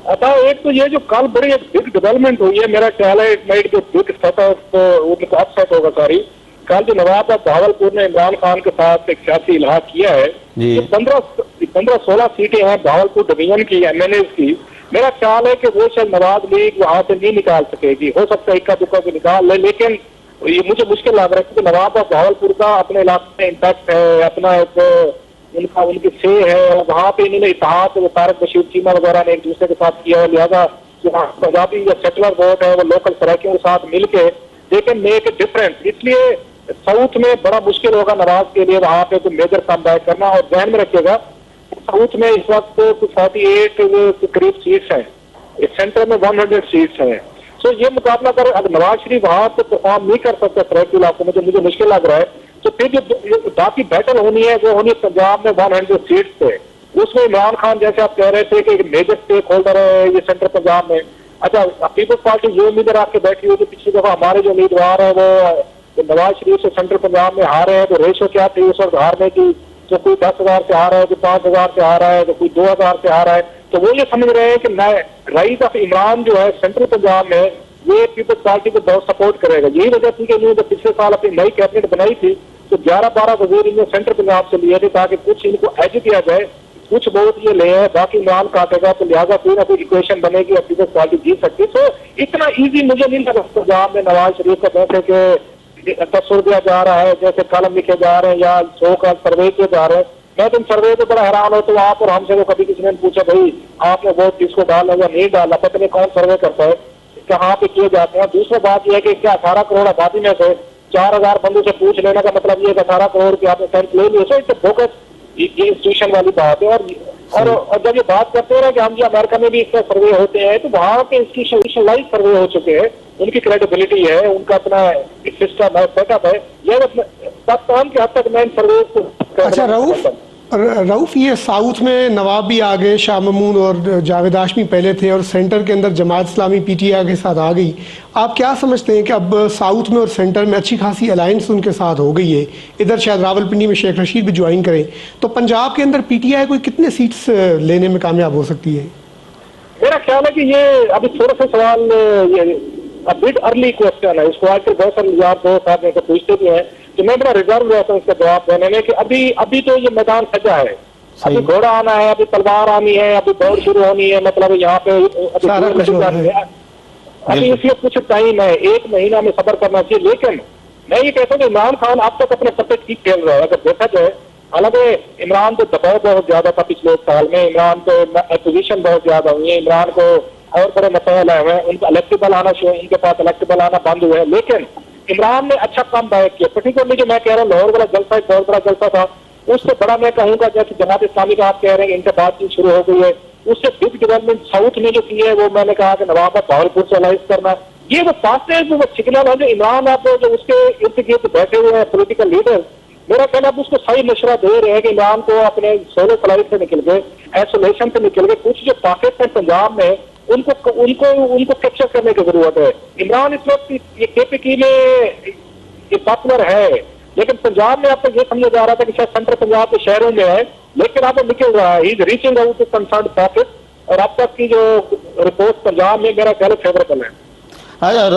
अच्छा एक तो ये जो कल बड़ी एक बिग डेवलपमेंट हुई है, मेरा ख्याल है इट माइट बी बिग उनको अपसेट होगा सारी। कल जो नवाब भावलपुर ने इमरान खान के साथ एक सियासी इलाहा किया है, 15-16 सीटें हैं भावलपुर डिवीजन की MNAs की। मेरा ख्याल है कि वो शायद नवाज लीग वहां से नहीं निकाल सकेगी, हो सकता है इक्का दुक्का को निकाल ले, लेकिन ये मुझे मुश्किल लग रहा है क्योंकि नवाब भावलपुर का अपने इलाके में इम्पैक्ट है, अपना एक उनकी से है, वहां पे इन्होंने इतिहाद तारक बशीर चीमा वगैरह ने एक दूसरे के साथ किया है, लिहाजा जो पंजाबी या सेटलर वोट है वो लोकल सराकियों के साथ मिलके लेकिन मेक डिफरेंस। इसलिए साउथ में बड़ा मुश्किल होगा नवाज के लिए वहां पे कोई मेजर कम बैक करना। और ध्यान में रखिएगा साउथ में इस वक्त कुछ 48 के करीब सीट्स हैं, सेंटर में 100 सीट्स हैं। तो ये मुकाबला कर अगर नवाज शरीफ वहां पे परफॉर्म नहीं कर सकते सराकी इलाकों में, जो मुझे मुश्किल लग रहा है, तो फिर जो बाकी बैटल होनी है वो होनी है पंजाब में 100 सीट्स पे। उसमें इमरान खान जैसे आप कह रहे थे कि एक मेजर स्टेक होल्डर है ये सेंट्रल पंजाब में। अच्छा पीपल्स पार्टी ये उम्मीद रख के बैठी हुई कि पिछली दफा हमारे जो उम्मीदवार है वो नवाज शरीफ से सेंट्रल पंजाब में हारे हैं, तो रेशो क्या थी उस वक्त हारने की, तो कोई 10,000 से आ रहा है, कोई 5,000 से आ रहा है, तो कोई 2,000 से आ रहा है। तो वो ये समझ रहे हैं कि राइज ऑफ इमरान जो है सेंट्रल पंजाब में ये पीपल्स पार्टी को बहुत सपोर्ट करेगा। यही वजह थी कि इन्होंने पिछले साल अपनी नई कैबिनेट बनाई थी तो 11-12 वजीर इन्होंने सेंट्रल पंजाब से लिए थे ताकि कुछ इनको एज किया जाए, कुछ बहुत ये ले आए, बाकी इमरान काटेगा, तो लिहाजा कोई ना कोई इक्वेशन बनेगी और पीपल्स पार्टी जीत सकती। तो इतना ईजी मुझे नहीं लगा पंजाब में नवाज शरीफ का जैसे कि तस्वर दिया जा रहा है, जैसे कलम लिखे जा रहे हैं या 100 का सर्वे किए जा रहे हैं। मैं तुम सर्वे पे बड़ा हैरान हो, तो आप और हमसे तो कभी किसी ने पूछा भाई आपने वोट किसको डाला या नहीं डाला, पता नहीं कौन सर्वे करता है, कहाँ पे किए जाते हैं। दूसरी बात यह है कि क्या 18 करोड़ आबादी में से 4,000 बंदों से पूछ लेने का मतलब ये 18 करोड़ की आपने सेंस ले लिए, सो इट्स बोगस इंस्टीट्यूशन वाली बात है। और जब ये बात करते हैं ना कि हम जो अमेरिका में भी इसका सर्वे होते हैं, तो वहाँ के इंस्टीट्यूशनलाइज सर्वे हो चुके हैं, उनकी क्रेडिबिलिटी है, उनका अपना सिस्टम है, सेटअप है। यह पाकिस्तान के हद तक मैं इन सर्वे को अच्छा रऊफ, ये साउथ में नवाब भी आ गए, शाह महमूद और जावेद हाशमी पहले थे, और सेंटर के अंदर जमात इस्लामी पीटीआई के साथ आ गई। आप क्या समझते हैं कि अब साउथ में और सेंटर में अच्छी खासी अलायंस उनके साथ हो गई है, इधर शायद रावलपिंडी में शेख रशीद भी ज्वाइन करें, तो पंजाब के अंदर पीटीआई कोई कितने सीट्स लेने में कामयाब हो सकती है? मेरा ख्याल है कि ये अभी थोड़ा सा सवाल बिट अर्ली क्वेश्चन है, इसको आजकल बहुत सारे यार दोस्त आप मेरे को पूछते भी हैं, तो मैं बड़ा रिजर्व रहता हूँ इसका जवाब देने में कि अभी तो ये मैदान सजा है, अभी घोड़ा आना है, अभी तलवार आनी है, अभी दौड़ शुरू होनी है, मतलब यहाँ पे अभी इसलिए कुछ टाइम है, 1 महीना में सब्र करना चाहिए। लेकिन मैं ये कहता हूँ कि इमरान खान अब तक अपने पत्ते ठीक खेल रहा है अगर देखा जाए। हालांकि इमरान को दबाव बहुत ज्यादा था पिछले साल में, इमरान को अपोजिशन बहुत ज्यादा हुई है, इमरान को और बड़े मसाइल आए हुए हैं, उनका इलेक्टेबल आना शुरू, उनके पास इलेक्टेबल आना बंद हुए हैं। लेकिन इमरान ने अच्छा काम बैक किया, पर्टिकुलरली जो मैं कह रहा हूँ लाहौर वाला जलसा एक बहुत बड़ा जलसा था, उससे बड़ा मैं कहूँगा जैसे जमात इस्लामी का आप कह रहे हैं इनसे बातचीत शुरू हो गई है, उससे बिग डेवलपमेंट साउथ में जो की है वो मैंने कहा कि नवाब भावलपुर से अलाइज करना, ये वो पाते हैं, वो सिग्नल है जो इमरान आप जो उसके इर्द गिर्द बैठे हुए हैं पोलिटिकल लीडर, मेरा कहना आप उसको सही मशवरा दे रहे हैं कि इमरान को अपने सोलो फ्लाइट से निकल गए, आइसोलेशन से निकल गए, कुछ जो पॉकेट है पंजाब में उनको कैप्चर करने की जरूरत है। इमरान इस वक्त ये केपीके में ये पॉपुलर है, लेकिन पंजाब में अब तक ये समझा जा रहा था कि शायद सेंट्रल पंजाब के शहरों में है, लेकिन अब वो निकल रहा है, is reaching out to concerned pocket, और अब तक की जो रिपोर्ट पंजाब में मेरा ख्याल फेवरेबल है। अच्छा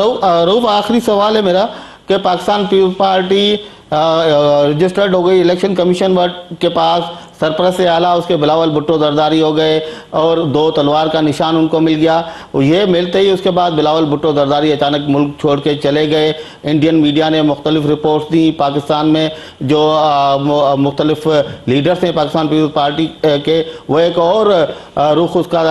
रऊफ, आखिरी सवाल है मेरा कि पाकिस्तान पीपल्स पार्टी रजिस्टर्ड हो गई इलेक्शन कमीशन के पास, सरपरस्त आला उसके बिलावल भुट्टो जरदारी हो गए और 2 तलवार का निशान उनको मिल गया। ये मिलते ही उसके बाद बिलावल भुट्टो जरदारी अचानक मुल्क छोड़ के चले गए। इंडियन मीडिया ने मुख्तलिफ रिपोर्ट्स दी, पाकिस्तान में जो मुख्तलिफ लीडर्स हैं पाकिस्तान पीपल्स पार्टी के, वो एक और रुख उसका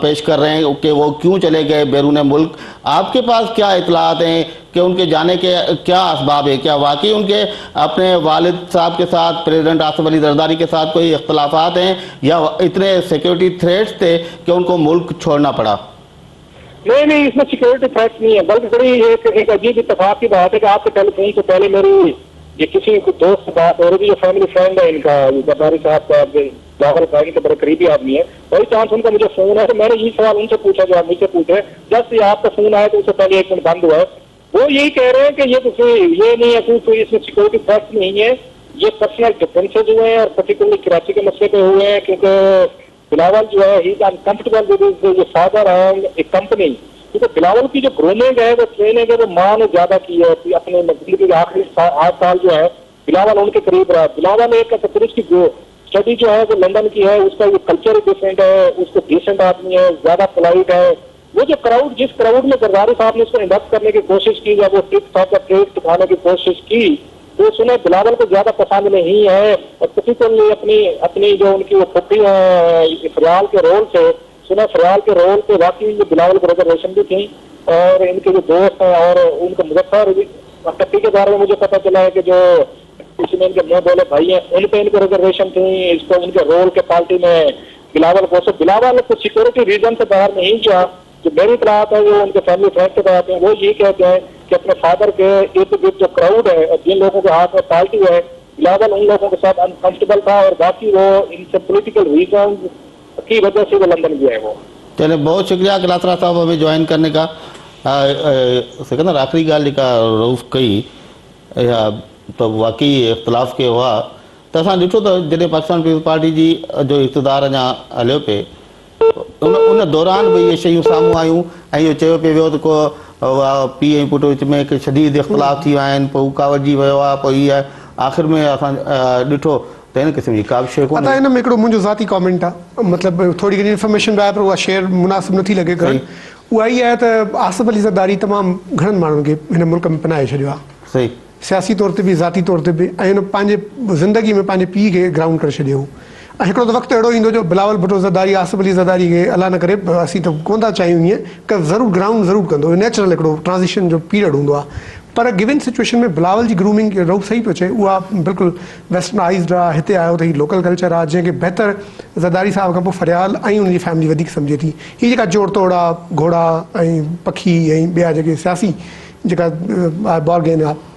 पेश कर रहे हैं कि वो क्यों चले गए बैरून मुल्क। आपके पास क्या इतलात हैं कि उनके जाने के क्या असबाब है? क्या वाकई उनके अपने वालिद साहब के साथ, प्रेसिडेंट आसिफ अली जरदारी के साथ कोई इख्तलाफात हैं, या इतने सिक्योरिटी थ्रेट्स थे कि उनको मुल्क छोड़ना पड़ा? नहीं, इसमें सिक्योरिटी थ्रेट्स नहीं है, बल्कि बड़ी एक अजीब इत्तेफाक की बात है कि आपके टेलीफोन से पहले मेरी ये किसी दोस्त से बात हो रही थी, जो फैमिली फ्रेंड है इनका, जरदारी साहब का, रावल भाई के बड़े करीबी आदमी है, वही चांस उनका मुझे फोन है, तो मैंने यही सवाल उनसे पूछा जो आप मुझसे पूछे, जस्ट आपका फोन आया तो उससे पहले 1 मिनट बंद हुआ है। वो यही कह रहे हैं कि ये नहीं है, कोई इसमें सिक्योरिटी थ्रेट्स नहीं है, ये पर्सनल डिफरेंसेज हुए हैं, और पर्टिकुलरली कराची के मसले पे हुए हैं, क्योंकि बिलावल जो है ही इज अनकंफर्टेबल विद हिज फादर एंड ए कंपनी, क्योंकि बिलावल की जो ग्रूमिंग है, वो ट्रेनिंग है, वो माँ ने ज्यादा की है अपने जिंदगी के आखिरी 8 साल जो है बिलावल उनके करीब रहा। बिलावल एक की स्टडी जो है वो लंदन की है, उसका ये कल्चर डिफरेंट है, उसको डिसेंट आदमी है, ज्यादा पोलाइट है। वो जो क्राउड, जिस क्राउड में जरदारी साहब ने उसको इंडक्ट करने की कोशिश की या वो टिप्स ऑफ द ट्रेड दिखाने की कोशिश की, तो सुने बिलावल को ज्यादा पसंद नहीं है, और पर्टिकुलरली अपनी जो उनकी वो फुफी है फरियाल के रोल से, सुना फरियाल के रोल पे वाकई बिलावल को रिजर्वेशन भी थी, और इनके जो दोस्त हैं और उनके मुजफ्फर टप्पी के बारे में मुझे पता चला है कि जो इसमें इनके मुंह बोले भाई हैं, उन पे इनको रिजर्वेशन थी, इसको उनके रोल के पार्टी में बिलावल को, बिलावल को सिक्योरिटी रीजन से बाहर नहीं किया। जो मेरी इतलात है वो उनके फैमिली फ्रेंड के बात है, वो ये कहते हैं कि अपने फादर के इर्द गिर्द जो क्राउड है और जिन लोगों के हाथ में पार्टी है, बिलावल उन लोगों के साथ अनकंफर्टेबल था, और बाकी वो इनसे पॉलिटिकल रीजन की वजह से वो लंदन गया है। वो चले, बहुत शुक्रिया कलात्रा साहब हमें ज्वाइन करने का। सिकंदर, आखिरी गाल का रऊफ कई तो वाकई इख्तलाफ के हुआ त असां ॾिठो त जॾहिं पाकिस्तान पीपल्स पार्टी जी जो इक़्तिदार अञा हलियो पिए उन दौरान बि इहे शयूं साम्हूं आयूं ऐं इहो चयो पियो वियो त को पीउ ऐं पुट विच में हिकु शदीद इख़्तिलाफ़ थी विया आहिनि, पोइ हू कावड़जी वियो आहे, पोइ हीअ आहे। आख़िर में असां ॾिठो त हिन क़िस्म जी का बि शइ कोन्हे। अदा हिन में हिकिड़ो मुंहिंजो ज़ाती कॉमेंट आहे, मतिलबु थोरी घणी इंफॉर्मेशन बि आहे पर उहा शेयर मुनासिबु नथी लॻे करणु। उहा ई आहे त आसिफ अली ज़रदारी तमामु घणनि माण्हुनि खे हिन मुल्क में पिनाए छॾियो आहे, सही सियासी तौर ते बि ज़ाती तौर ते बि, ऐं हुन पंहिंजे ज़िंदगी में पंहिंजे पीउ खे ग्राउंड करे छॾियो हो। ऐं हिकिड़ो त वक़्तु अहिड़ो ईंदो जो बिलावल भुट्टो ज़रदारी आसिफ अली ज़रदारी खे अलाह न करे, असीं त कोन था चाहियूं ईअं कि ज़रूरु ग्राउंड ज़रूरु कंदो, नेचुरल हिकिड़ो ट्रांज़िशन जो पीरियड हूंदो आहे। पर गिवन सिचुएशन में बिलावल जी ग्रूमिंग रऊफ़ सही पियो चए, उहा बिल्कुलु वेस्टर्नाइज़्ड आहे। हिते आयो त हीउ लोकल कल्चर आहे जंहिंखे बहितर ज़रदारी साहिब खां पोइ फरियाल ऐं उनजी फैमिली वधीक सम्झे थी। हीअ जेका जोड़ तोड़ आहे, घोड़ा ऐं पखी ऐं ॿिया जेके सियासी जेका बॉर्गेन आहे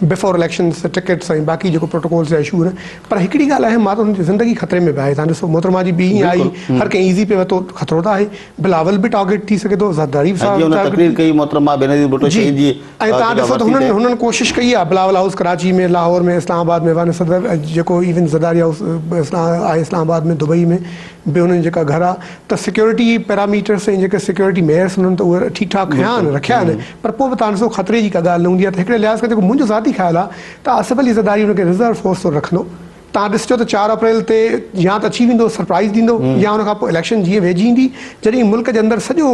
बिफोर इलेक्शन्स टिकट्स ऐं बाक़ी जेको प्रोटोकॉल्स जा इशू आहिनि, पर हिकिड़ी ॻाल्हि आहे मां त हुनजी ज़िंदगी ख़तरे में बि आहे। तव्हां ॾिसो मोहतरमा जी बि ईअं आई, हर कंहिं ईज़ी पे वरितो, ख़तरो त आहे। बिलावल बि टारगेट थी सघे थो, ज़रदारी साहिब तकरीर कई मोहतरमा बेनज़ीर भुट्टो शहीद जी, ऐं तव्हां ॾिसो त हुननि कोशिशि कई आहे। बिलावल हाउस कराची में, लाहौर में, इस्लामाबाद में, सदर जेको इवन ज़रदारी हाउस आहे इस्लामाबाद में, दुबई में बि हुननि जेका घर आहे, त सिक्योरिटी पैरामीटर्स ऐं जेके सिक्योरिटी मेयर्स हुननि त उहे ठीकु ठाक खया आहिनि, रखिया आहिनि। पर पोइ बि तव्हां ॾिसो ख़तरे जी का ॻाल्हि न हूंदी आहे। त हिकिड़े लिहाज़ खां जेको मुंहिंजो ज़ाती ख़्यालु आहे त आसिफ अली ज़रदारी हुनखे रिज़र्व फोर्स थो रखंदो। तव्हां ॾिसजो त 4 अप्रैल ते या त अची वेंदो सरप्राइज़ ॾींदो, या हुन खां पोइ इलेक्शन जीअं वेझी ईंदी, जॾहिं मुल्क जे अंदरि सॼो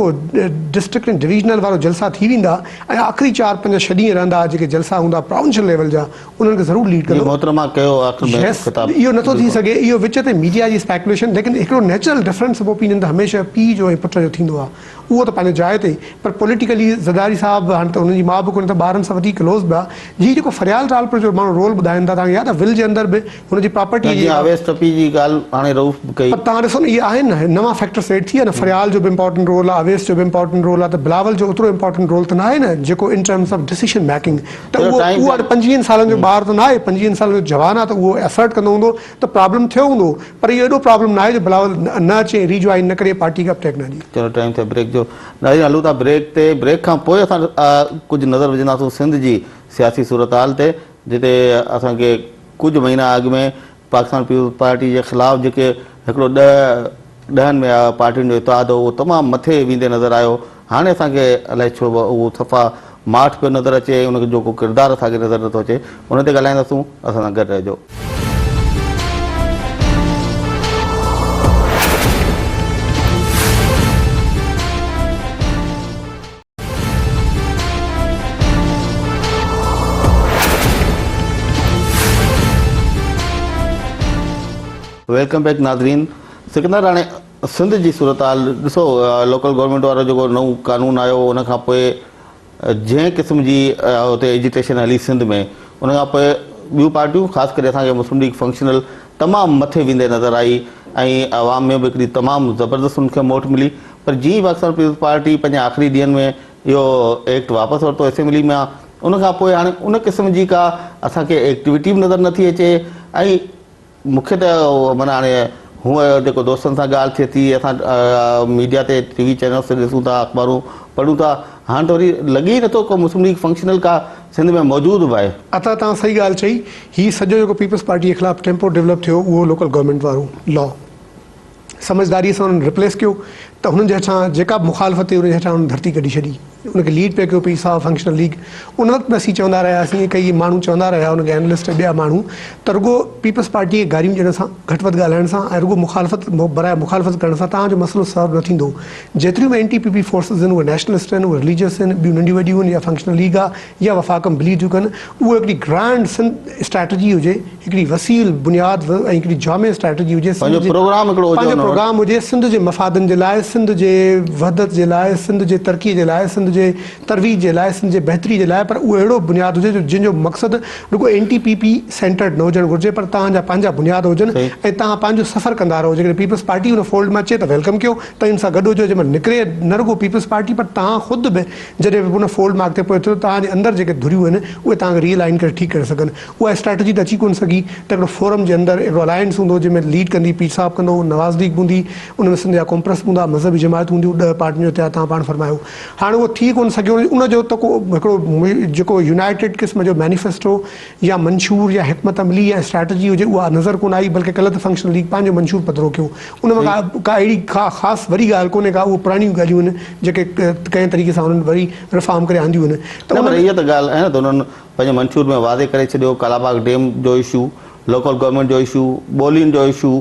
डिस्ट्रिक्ट ऐं डिवीजनल वारो जलसा थी वेंदा ऐं आख़िरी 4-5 6 ॾींहं रहंदा जेके जलसा हूंदा प्रोविंशियल लेवल जा, उन्हनि खे ज़रूरु लीड कंदो। मोहतरमा कयो आख़िर में ख़िताब। इहो नथो थी सघे, इहो विच ते मीडिया जी स्पेकुलेशन, लेकिन हिकिड़ो नेचुरल डिफरेंस ऑफ ओपिनियन त हमेशह पीउ जो ऐं पुट जो थींदो आहे, उहो त पंहिंजे जाइ ते। पर पॉलिटिकली ज़रदारी साहिबु हाणे त हुनजी माउ बि कोन्हे, त ॿारनि सां वधीक क्लोज़ बि आहे। जी जेको फरियाल रालपुर जो माण्हू रोल ॿुधाइनि था, तव्हांखे यादि आहे विल जे अंदरि बि हुनजी प्रॉपर्टी जी आवेश टपी जी ॻाल्हि हाणे रऊफ़ कई। पर तव्हां ॾिसो न, इहे आहिनि न नवां फैक्टर्स एड थी विया न। फरियाल जो बि इंपॉर्टेंट रोल आहे, अवेस जो बि इंपॉर्टेंट रोल आहे, त बिलावल जो ओतिरो इंपॉर्टेंट रोल त न आहे न, जेको in terms of decision making. त उहो 25 सालनि जो ॿार त न आहे, 25 सालनि जो जवान आहे, त उहो एफर्ट कंदो हूंदो त प्रॉब्लम थियो हूंदो। पर इहो एॾो प्रॉब्लम न आहे जो बिलावल न अचे, रीजॉइन न करे, पार्टी का टेक न ॾिए। चलो टाइम थियो ब्रेक जो, नाज़रीन हलूं था ब्रेक ते। ब्रेक खां पोइ असां कुझु नज़र विझंदासीं सिंध जी सियासी सूरत हाल ते, जिते असांखे कुझु महीना अॻु में पाकिस्तान पीपल्स पार्टी जे ख़िलाफ़ु जेके हिकिड़ो 10 में पार्टियुनि जो इतिहाद हो, उहो तमामु मथे वेंदे नज़र आयो। हाणे असांखे अलाए छो उहो सफ़ा माठ पियो नज़र अचे, उनजो जेको किरदारु असांखे नज़र नथो अचे, उन ते ॻाल्हाईंदासूं। असां सां गॾु रहिजो। वेलकम बैक नाज़रीन। सिकंदर, हाणे सिंध जी सूरत हाल ॾिसो, लोकल गवर्नमेंट वारो जेको नओं कानून आयो, उन खां पोइ जंहिं क़िस्म जी हुते एजिटेशन हली सिंध में, उन खां पोइ ॿियूं पार्टियूं ख़ासि करे असांखे मुस्लिम लीग फंक्शनल तमामु मथे वेंदे नज़र आई ऐं आवाम में बि हिकिड़ी तमामु ज़बरदस्त उनखे मोट मिली। पर जीअं पाकिस्तान पीपल्स पार्टी पंहिंजे आख़िरी ॾींहंनि में इहो एक्ट वापसि वरितो असेंबली में, उन खां पोइ हाणे उन क़िस्म जी का असांखे एक्टिविटी बि नज़र नथी अचे। ऐं मूंखे त माना हाणे हूअं जेको दोस्तनि सां ॻाल्हि थिए थी, असां मीडिया ते TV चैनल्स ते ॾिसूं था, अख़बारूं पढ़ूं था, हाणे त वरी लॻे ई नथो को मुस्लिम लीग फंक्शनल का सिंध में मौजूदु बि आहे। अता तव्हां सही ॻाल्हि चई, हीउ सॼो जेको पीपल्स पार्टी जे ख़िलाफ़ु टेम्पो डेवलप थियो, उहो लोकल गवर्नमेंट वारो लॉ समझदारीअ सां हुननि रिप्लेस कयो। त हुननि जे हेठां जेका मुखालफ़त हुई, उनजे हेठां हुननि धरती कढी छॾी, उनखे लीड पियो कयो पीस ऑफ फंक्शनल लीग। उन वक़्तु असीं चवंदा रहियासीं, कई माण्हू चवंदा रहिया, उनखे एनालिस्ट ॿिया माण्हू, त रुॻो पीपल्स पार्टी खे गारियूं ॾियण सां, घटि वधि ॻाल्हाइण सां ऐं रुॻो मुखालफ़त करण सां तव्हांजो मसइलो सॉल्व न थींदो। जेतिरियूं बि NTPP फोर्सिस आहिनि, उहे नेशनलिस्ट आहिनि, उहे रिलीजियस आहिनि, ॿियूं नंढियूं वॾियूं आहिनि, या फंक्शनल लीग आहे या वफ़ाक़ मिली थियूं कनि, उहो हिकिड़ी ग्रैंड स्ट्रैटेजी हुजे, हिकिड़ी वसील बुनियाद ऐं हिकिड़ी जामे स्ट्रैटेजी हुजे, पंहिंजो प्रोग्राम हुजे सिंध जे मफ़ादनि जे लाइ, सिंध जे वहदत जे लाइ, सिंध जे तरक़ी जे लाइ, सिंध जे तरवीज जे लाइ, सिंध जे बहितरी जे लाइ। पर उहो अहिड़ो बुनियाद हुजे जंहिंजो मक़सदु रुॻो NTPP सेंटर्ड न हुजणु घुरिजे, पर तव्हांजा पंहिंजा बुनियाद हुजनि ऐं तव्हां पंहिंजो सफ़र कंदा रहो। जेकॾहिं पीपल्स पार्टी हुन फोल्ड में अचे त वेलकम कयो, त इन सां गॾु हुजो। जंहिंमहिल निकिरे न रुॻो पीपल्स पार्टी, पर तव्हां ख़ुदि बि जॾहिं बि हुन फोल्ड मार्क ते पहुचो, तव्हांजे अंदरि जेके धुरियूं आहिनि उहे तव्हांखे रियलाइन करे ठीकु करे सघनि। उहा स्ट्रैटेजी त अची कोन सघी, त हिकिड़ो फोरम जे अंदरि हिकिड़ो अलायंस हूंदो, जंहिंमें लीड कंदी पीर साहिबु कंदो, नवाज़ लीग हूंदी, उनमें सिंध जा कॉम्प्रेस हूंदा, मज़हबी जमात हूंदियूं, 10 पार्टियुनि जो तव्हां पाण फरमायो। हाणे उहो थी कोन सघियो उनजो त को हिकिड़ो जेको यूनाइटेड क़िस्म जो मैनिफेस्टो या मंशूर या हिकमत अमली या स्ट्रैटेजी हुजे उहा नज़र कोन आई, बल्कि कल्ह त फंक्शनल लीग पंहिंजो मंशूर पधिरो कयो। उन में का अहिड़ी ख़ासि वॾी ॻाल्हि कोन्हे का, उहे पुराणियूं ॻाल्हियूं आहिनि जेके कंहिं तरीक़े सां उन्हनि वरी रिफॉर्म करे आंदियूं आहिनि। त इहा त ॻाल्हि आहे न, त उन्हनि पंहिंजे मंशूर में वादे करे छॾियो कालाबाग डैम जो इशू, लोकल गवर्नमेंट जो इशू, ॿोलियुनि जो इशू,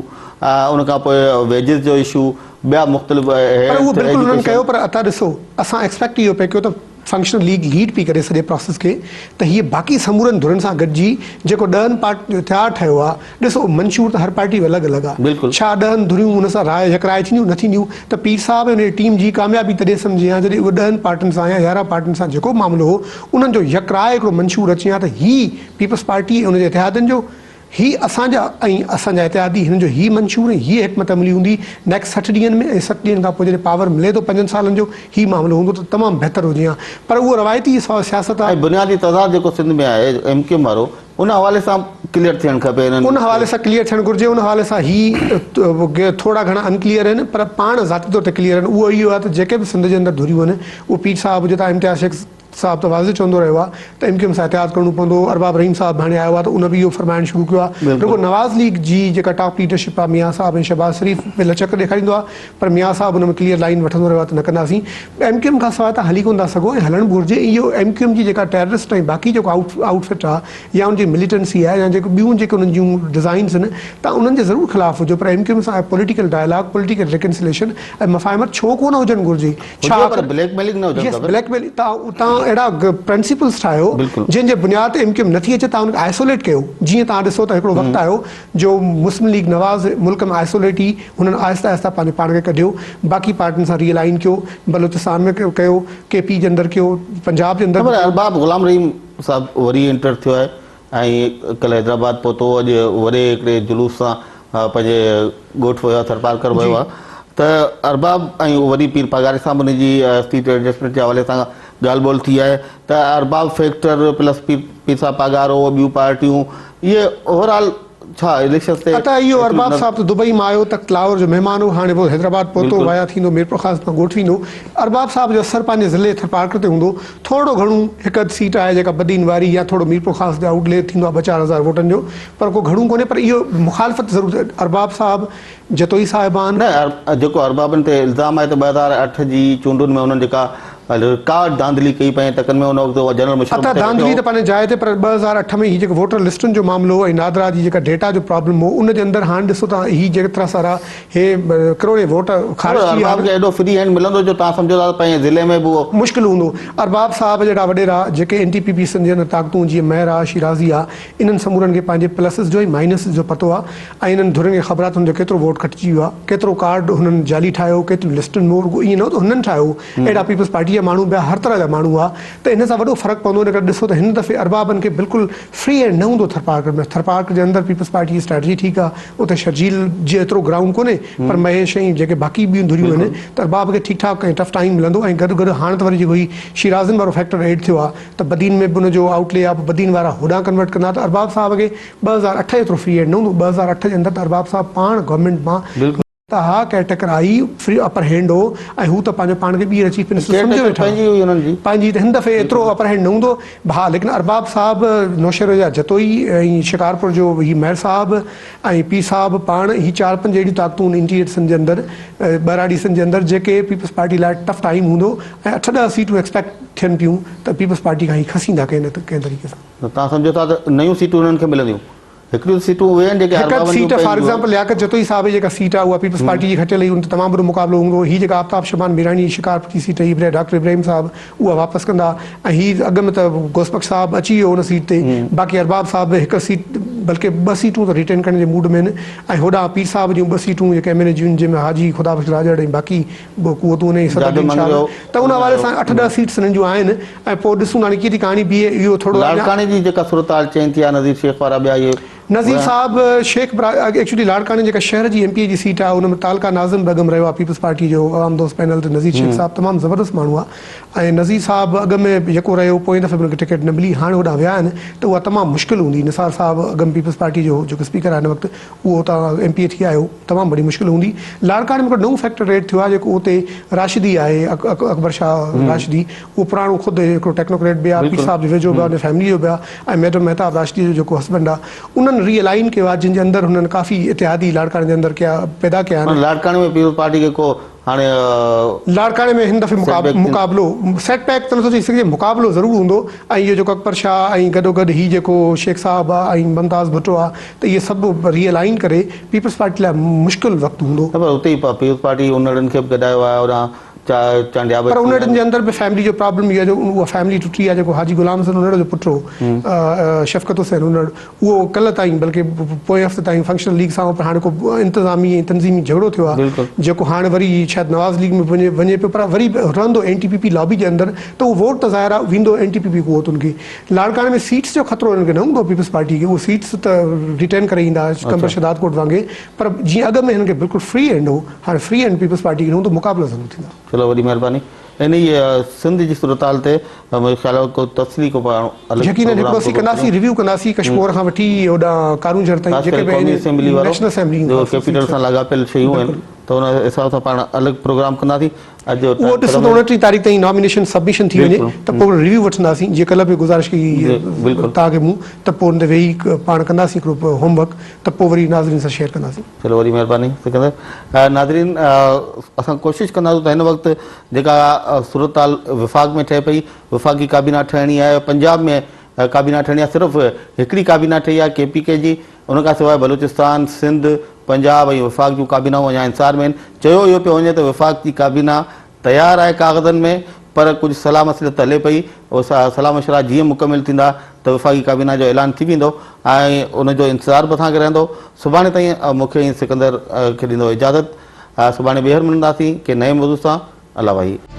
उन खां पोइ वेजिस जो इशू, ॿिया मुख़्तलिफ़। पर उहो बिल्कुलु उन्हनि कयो, पर अता ॾिसो असां एक्सपेक्ट इहो पिया कयो त फंक्शनल लीग लीड पई करे सॼे प्रोसेस खे, त हीअ बाक़ी समूरनि धुरनि सां गॾिजी जेको 10 पार्टी जो तयारु ठहियो आहे। ॾिसो मंशूर त हर पार्टी अलॻि अलॻि आहे, छा 10 धुरियूं हुन सां राय यकराय थींदियूं न थींदियूं? त पीर साहब ऐं टीम जी कामयाबी तॾहिं सम्झे हा जॾहिं उहे 10 पार्टियुनि सां या 11 पार्टियुनि सां जेको मामिलो हो उन्हनि जो यकराय हिकिड़ो मंशूर अची हा त ही पीपल्स पार्टी ऐं उनजे इतिहादनि जो ही असांजा ऐं असांजा इतिहादी हिननि जो ही मंशूर ऐं हीअ हिकमत अमली हूंदी नेक्स्ट 60 ॾींहंनि में, ऐं 60 ॾींहंनि खां पोइ जॾहिं पावर मिले थो 5 सालनि जो ही मामिलो हूंदो त तमामु बहितर हुजे हा। पर उहो रवायती सियासत आहे। बुनियादी तज़ाद जेको सिंध में आहे MQM वारो, उन हवाले सां क्लियर थियणु खपे, उन हवाले सां क्लियर थियणु घुरिजे। उन हवाले सां ही थोरा घणा अनक्लियर आहिनि, पर पाण ज़ाती तौर ते क्लियर आहिनि। उहो इहो आहे त जेके बि सिंध जे अंदरि धुरियूं आहिनि उहो पीर साहब हुजे त इम्तियाज़ शेख साहब त वाज़े चवंदो रहियो आहे त MQM सां एहतियात करिणो पवंदो। अरबाब रहीम साहब हाणे आयो आहे त उन बि इहो फरमाइणु शुरू कयो आहे। रुगो नवाज़ लीग जी जेका टॉप लीडरशिप आहे मियां साहब ऐं शहबाज शरीफ़ में लचक ॾेखारींदो आहे, पर मियां साहब हुन में क्लियर लाइन वठंदो रहियो आहे त न कंदासीं। MQM खां सवाइ त हली कोन था सघो ऐं हलणु घुरिजे। इहो MQM जी जेका टेररिस्ट ऐं बाक़ी जेको आउटफिट आहे या उनजी मिलिटेंसी आहे या जेको ॿियूं जेके उन्हनि जूं डिज़ाइन्स आहिनि, तव्हां उन्हनि जे ज़रूरु ख़िलाफ़ु हुजो, पर MQM सां पॉलिटिकल डायलॉग, पॉलिटिकल रिकन्सिलेशन ऐं मफ़ाहिमत छो कोन हुजनि घुरिजे? छा ब्लैकमेलिंग न हुजनि? ब्लैकमेलिंग तव्हां अहिड़ा प्रिंसिपल्स ठाहियो जंहिंजे बुनियाद ते MQM नथी अचे, तव्हां उनखे आइसोलेट कयो। जीअं तव्हां ॾिसो त हिकिड़ो वक़्तु आयो जो मुस्लिम लीग नवाज़ मुल्क में आइसोलेट ई हुननि आहिस्ता आहिस्ता पंहिंजे पाण खे कढियो, बाक़ी पार्टियुनि सां रियलाइन कयो, बलोचिस्तान में कयो, KP जे अंदरि कयो, पंजाब जे अंदरि। अरबाब गुलाम रहीम साहब वरी एंटर थियो आहे ऐं कल्ह हैदराबाद पहुतो, अॼु वॾे हिकिड़े जुलूस सां पंहिंजे ॻोठ वियो आहे, थरपारकर वियो आहे। त अरबाब ऐं वरी पीर पगारे साहब उनजी सीट एडजस्टमेंट जे हवाले सां ॻाल्हि ॿोल थी आहे त अरबाब फैक्टर प्लस पीर साहब पगारो ॿियूं पार्टियूं, इहे ओवरऑल छा इलेक्शन ते? इहो अरबाब साहब त दुबई मां आयो त लाहौर जो महिमान हो, हाणे वो हैदराबाद पहुतो, वाया थींदो मीरपुर ख़ास मां ॻोठ वेंदो। अरबाब साहब जो असरु पंहिंजे ज़िले थरपारकर ते हूंदो। थोरो घणो हिकु अधु सीट आहे जेका बदीन वारी या थोरो मीरपुर ख़ास जो आउटले थींदो आहे 2-4 हज़ार वोटनि जो, पर को घणो कोन्हे। पर इहो मुखालफ़त ज़रूरु अरबाब साहब जतोई साहिबान न जेको अरबाबनि ते इल्ज़ाम आहे त 2008 जी चूंडुनि में हुननि जेका का धांधली कई पई तकन में उन वक़्तु जनरल मुशर्रफ धांधली त पंहिंजे जाइ ते, पर 2008 में हीअ जेको वोटर लिस्टुनि जो मामिलो ऐं नादरा जी जेका डेटा जो प्रॉब्लम हो उन जे अंदरि हाणे ॾिसो तव्हां हीअ जेतिरा सारा हे करोड़े वोट ख़ारिज थी विया। एॾो फ्री हैंड मिलंदो जो तव्हां सम्झो था पंहिंजे ज़िले में बि उहो मुश्किल हूंदो। अरबाब साहब जहिड़ा वॾेरा जेके NTPP सिंध जे अंदरि ताक़तूं जीअं महर आहे, शिराज़ी आहे, इन्हनि समूरनि खे पंहिंजे प्लसिस जो ऐं माइनसिस जो पतो आहे ऐं इन्हनि धुरनि खे ख़बर आहे त हुनजो केतिरो वोट खटिजी वियो आहे, केतिरो कार्ड हुननि जाली ठाहियो, केतिरियूं लिस्टुनि में ईअं न त हुननि ठाहियो, अहिड़ा पीपल्स पार्टी जा माण्हू ॿिया हर तरह जा माण्हू आहे। त इन सां वॾो फ़र्क़ु पवंदो। इन करे ॾिसो त हिन दफ़े अरबाबनि खे बिल्कुलु फ्री हैंड न हूंदो थरपारकर में। थरपारकर जे अंदरि पीपल्स पार्टी जी स्ट्रेटजी ठीकु आहे, उते शर्जील जे एतिरो ग्राउंड कोन्हे, पर महेश ऐं जेके बाक़ी ॿियूं धुरियूं आहिनि त अरबाब खे ठीकु ठाक ऐं टफ टाइम मिलंदो। ऐं गॾु गॾु हाणे त वरी जेको ही शिराज़नि वारो फैक्टर एड थियो आहे त बदीन में बि हुनजो आउटले आहे, बदीन वारा होॾां कन्वर्ट कंदा। त अरबाब साहब खे 2008 एतिरो फ्री हैंड न हूंदो। 2008 जे अंदरि त अरबाब साहब पाण गवर्नमेंट मां त हा कैटेकर आई फ्री अपर हैंड हो ऐं हू त पंहिंजो पाण खे ॿीहर चीफ मिनिस्टर सम्झो वेठा पंहिंजी। त हिन दफ़े एतिरो अपर हैंड न हूंदो। हा, लेकिन अरबाब साहब नौशहरे जा जतोई ऐं शिकारपुर जो ही महर साहब ऐं पी साहब पाण ही 4-5 अहिड़ियूं ताक़तूं इंटीरियर सिंध जे अंदरि, ॿराड़ी सिंध जे अंदरि जेके पीपल्स पार्टी लाइ टफ टाइम हूंदो ऐं 8-10 सीटूं एक्सपेक्ट थियनि पियूं त पीपल्स पार्टी खां ही खसींदा कंहिं तरीक़े सां। तव्हां सम्झो था त नयूं सीटूं उन्हनि खे मिलंदियूं? हिकिड़ियूं सीटूं उहे आहिनि जेके seat for example Liaquat Jatoi साहब जी जेका सीट आहे उहा पीपल्स पार्टी जी खटियल हुई, उन ते तमामु वॾो मुक़ाबिलो हूंदो। हीअ जेका आफ्ताब शबान मीरानी जी शिकारपुर जी सीट हुई, डॉक्टर इब्राहिम साहब उहा वापसि कंदा ऐं हीअ अॻु में त गोसबख्श साहब अची वियो हुन सीट ते। बाक़ी अरबाब साहब हिकु सीट बल्कि 2 सीटूं त रिटेन करण जे मूड में आहिनि ऐं होॾां पीर साहब जूं 2 सीटूं जेके MNA जूं जंहिंमें हाजी ख़ुदाबख़्श राजड़ ऐं बाक़ी क़ुवतूं आहिनि त उन हवाले सां 8-10 सीट्स हिननि जूं आहिनि। ऐं पोइ ॾिसूं हाणे कीअं थी कहाणी बीहे। इहो थोरो लाड़काने जी जेका सूरत हाल चेंज थी आहे, नज़ीर शेख वारा ॿिया इहे नज़ीर साहब शेख एक्चुअली लाड़काने जेका शहर जी MP जी सीट आहे उन में तालका नाज़िम बेगम रहियो आहे पीपल्स पार्टी जो आवाम दोस्त पैनल ते नज़ीर शेख साहब तमामु ज़बरदस्त माण्हू आहे ऐं नज़ीर साहब अॻ में जेको रहियो पोइ दफ़े उनखे टिकट न मिली हाणे होॾां विया आहिनि त उहा तमामु मुश्किल हूंदी निसार साहब अॻ में पीपल्स पार्टी जो जेको स्पीकर आहे हिन वक़्तु उहो तव्हां MP थी आयो तमामु वॾी मुश्किल हूंदी लाड़काने में हिकिड़ो नओं फैक्टर एड थियो आहे जेको उते राशिदी आहे अकबर शाह राशिदी उहो पुराणो ख़ुदि हिकिड़ो टेक्नोक्रेट बि आहे पीर साहब जो वेझो बि आहे उन फैमिली जो बि आहे ऐं मैडम मेहताब राशिदी जो जेको हस्बैंड आहे उन्हनि रीअलाइन कयो आहे जिन जे अंदरि हुननि काफ़ी इतिहादी लाड़काने जे अंदरि कया पैदा कया आहिनि लाड़काने में पीपल्स पार्टी के को हाणे लाड़काने में हिन दफ़े मुक़ाबिलो सेटबैक त नथो चई सघिजे मुक़ाबिलो ज़रूरु हूंदो ऐं इहो जेको अकबर शाह ऐं गॾोगॾु हीउ जेको शेख साहब आहे ऐं मुमताज़ भुट्टो आहे त इहे सभु रीअलाइन करे पीपल्स पार्टी लाइ मुश्किल वक़्तु हूंदो पर उते ई पीपल्स पार्टी उन्हनि खे बि गॾायो आहे और पर उन्हनि जे अंदरि बि फैमिली जो प्रॉब्लम इहो आहे जो उहा फैमिली टुटी आहे जेको हाजी गुलाम हसन उन्हनि जो पुटु हो शफ़क़त हुसैन उन्हनि उहो कल्ह ताईं बल्कि पोएं हफ़्ते ताईं फंक्शनल लीग सां पर हाणे को इंतिज़ामी ऐं तंज़ीमी झगड़ो थियो आहे जेको हाणे वरी शायदि नवाज़ लीग में वञे पियो पर वरी रहंदो NTPP लॉबी जे अंदरि त उहो वोट त ज़ाहिर आहे वेंदो NTPP क़ुवत उनखे लाड़काने में सीट्स जो ख़तरो हिनखे न हूंदो पीपल्स पार्टी खे उहो सीट्स त रिटेन करे ईंदा कंबर शदाद कोट वांगुरु पर जीअं अॻ में हिनखे बिल्कुलु फ्री हैंड हो हाणे फ्री हैंड पीपल्स पार्टी खे न हूंदो मुक़ाबिलो ज़रूरु थींदा चलो वॾी महिरबानी इन सिंध जी सूरत हाल ते मुंहिंजे ख़्याल में को तफ़सीली को यकीनन हिकिड़ो असीं कंदासीं रिव्यू कंदासीं कश्मीर खां वठी होॾां कारूंझर ताईं जेके बि नेशनल असेंबली जो कैपिटल सां लाॻापियल शयूं आहिनि त उन हिसाब सां पाण अलॻि प्रोग्राम कंदासीं अॼु उहो ॾिसो त 29 तारीख़ ताईं नॉमिनेशन सबमिशन थी वञे त पोइ रिव्यू वठंदासीं जीअं कल्ह बि गुज़ारिश कई तव्हांखे मूं त पोइ उन ते वेही पाण कंदासीं हिकिड़ो होमवर्क त पोइ वरी नाज़रीन सां शेयर कंदासीं चलो वॾी महिरबानी सिकंदर नाज़रीन असां कोशिशि कंदासीं त हिन वक़्तु जेका सूरत हाल विफ़ाक़ में ठहे पई विफ़ाक़ी काबीना ठहणी आहे पंजाब में काबीना ठहणी आहे सिर्फ़ु हिकिड़ी काबीना ठही आहे KPK जी उन खां सवाइ बलूचिस्तान सिंध पंजाब ऐं विफ़ाक़ जूं काबीनाऊं अञा इंतज़ार में आहिनि चयो इहो पियो वञे त विफ़ाक़ जी काबीना तयारु आहे कागज़नि में पर कुझु सलाह मसइलत हले पई उहो सलाह मशवरा जीअं मुकमिल थींदा त विफ़ाक़ी काबीना जो ऐलान थी वेंदो ऐं उनजो इंतज़ारु बि असांखे रहंदो सुभाणे ताईं मूंखे ऐं सिकंदर खे ॾींदो इजाज़त सुभाणे ॿीहर मिलंदासीं के नए मौज़ू सां अला भाई।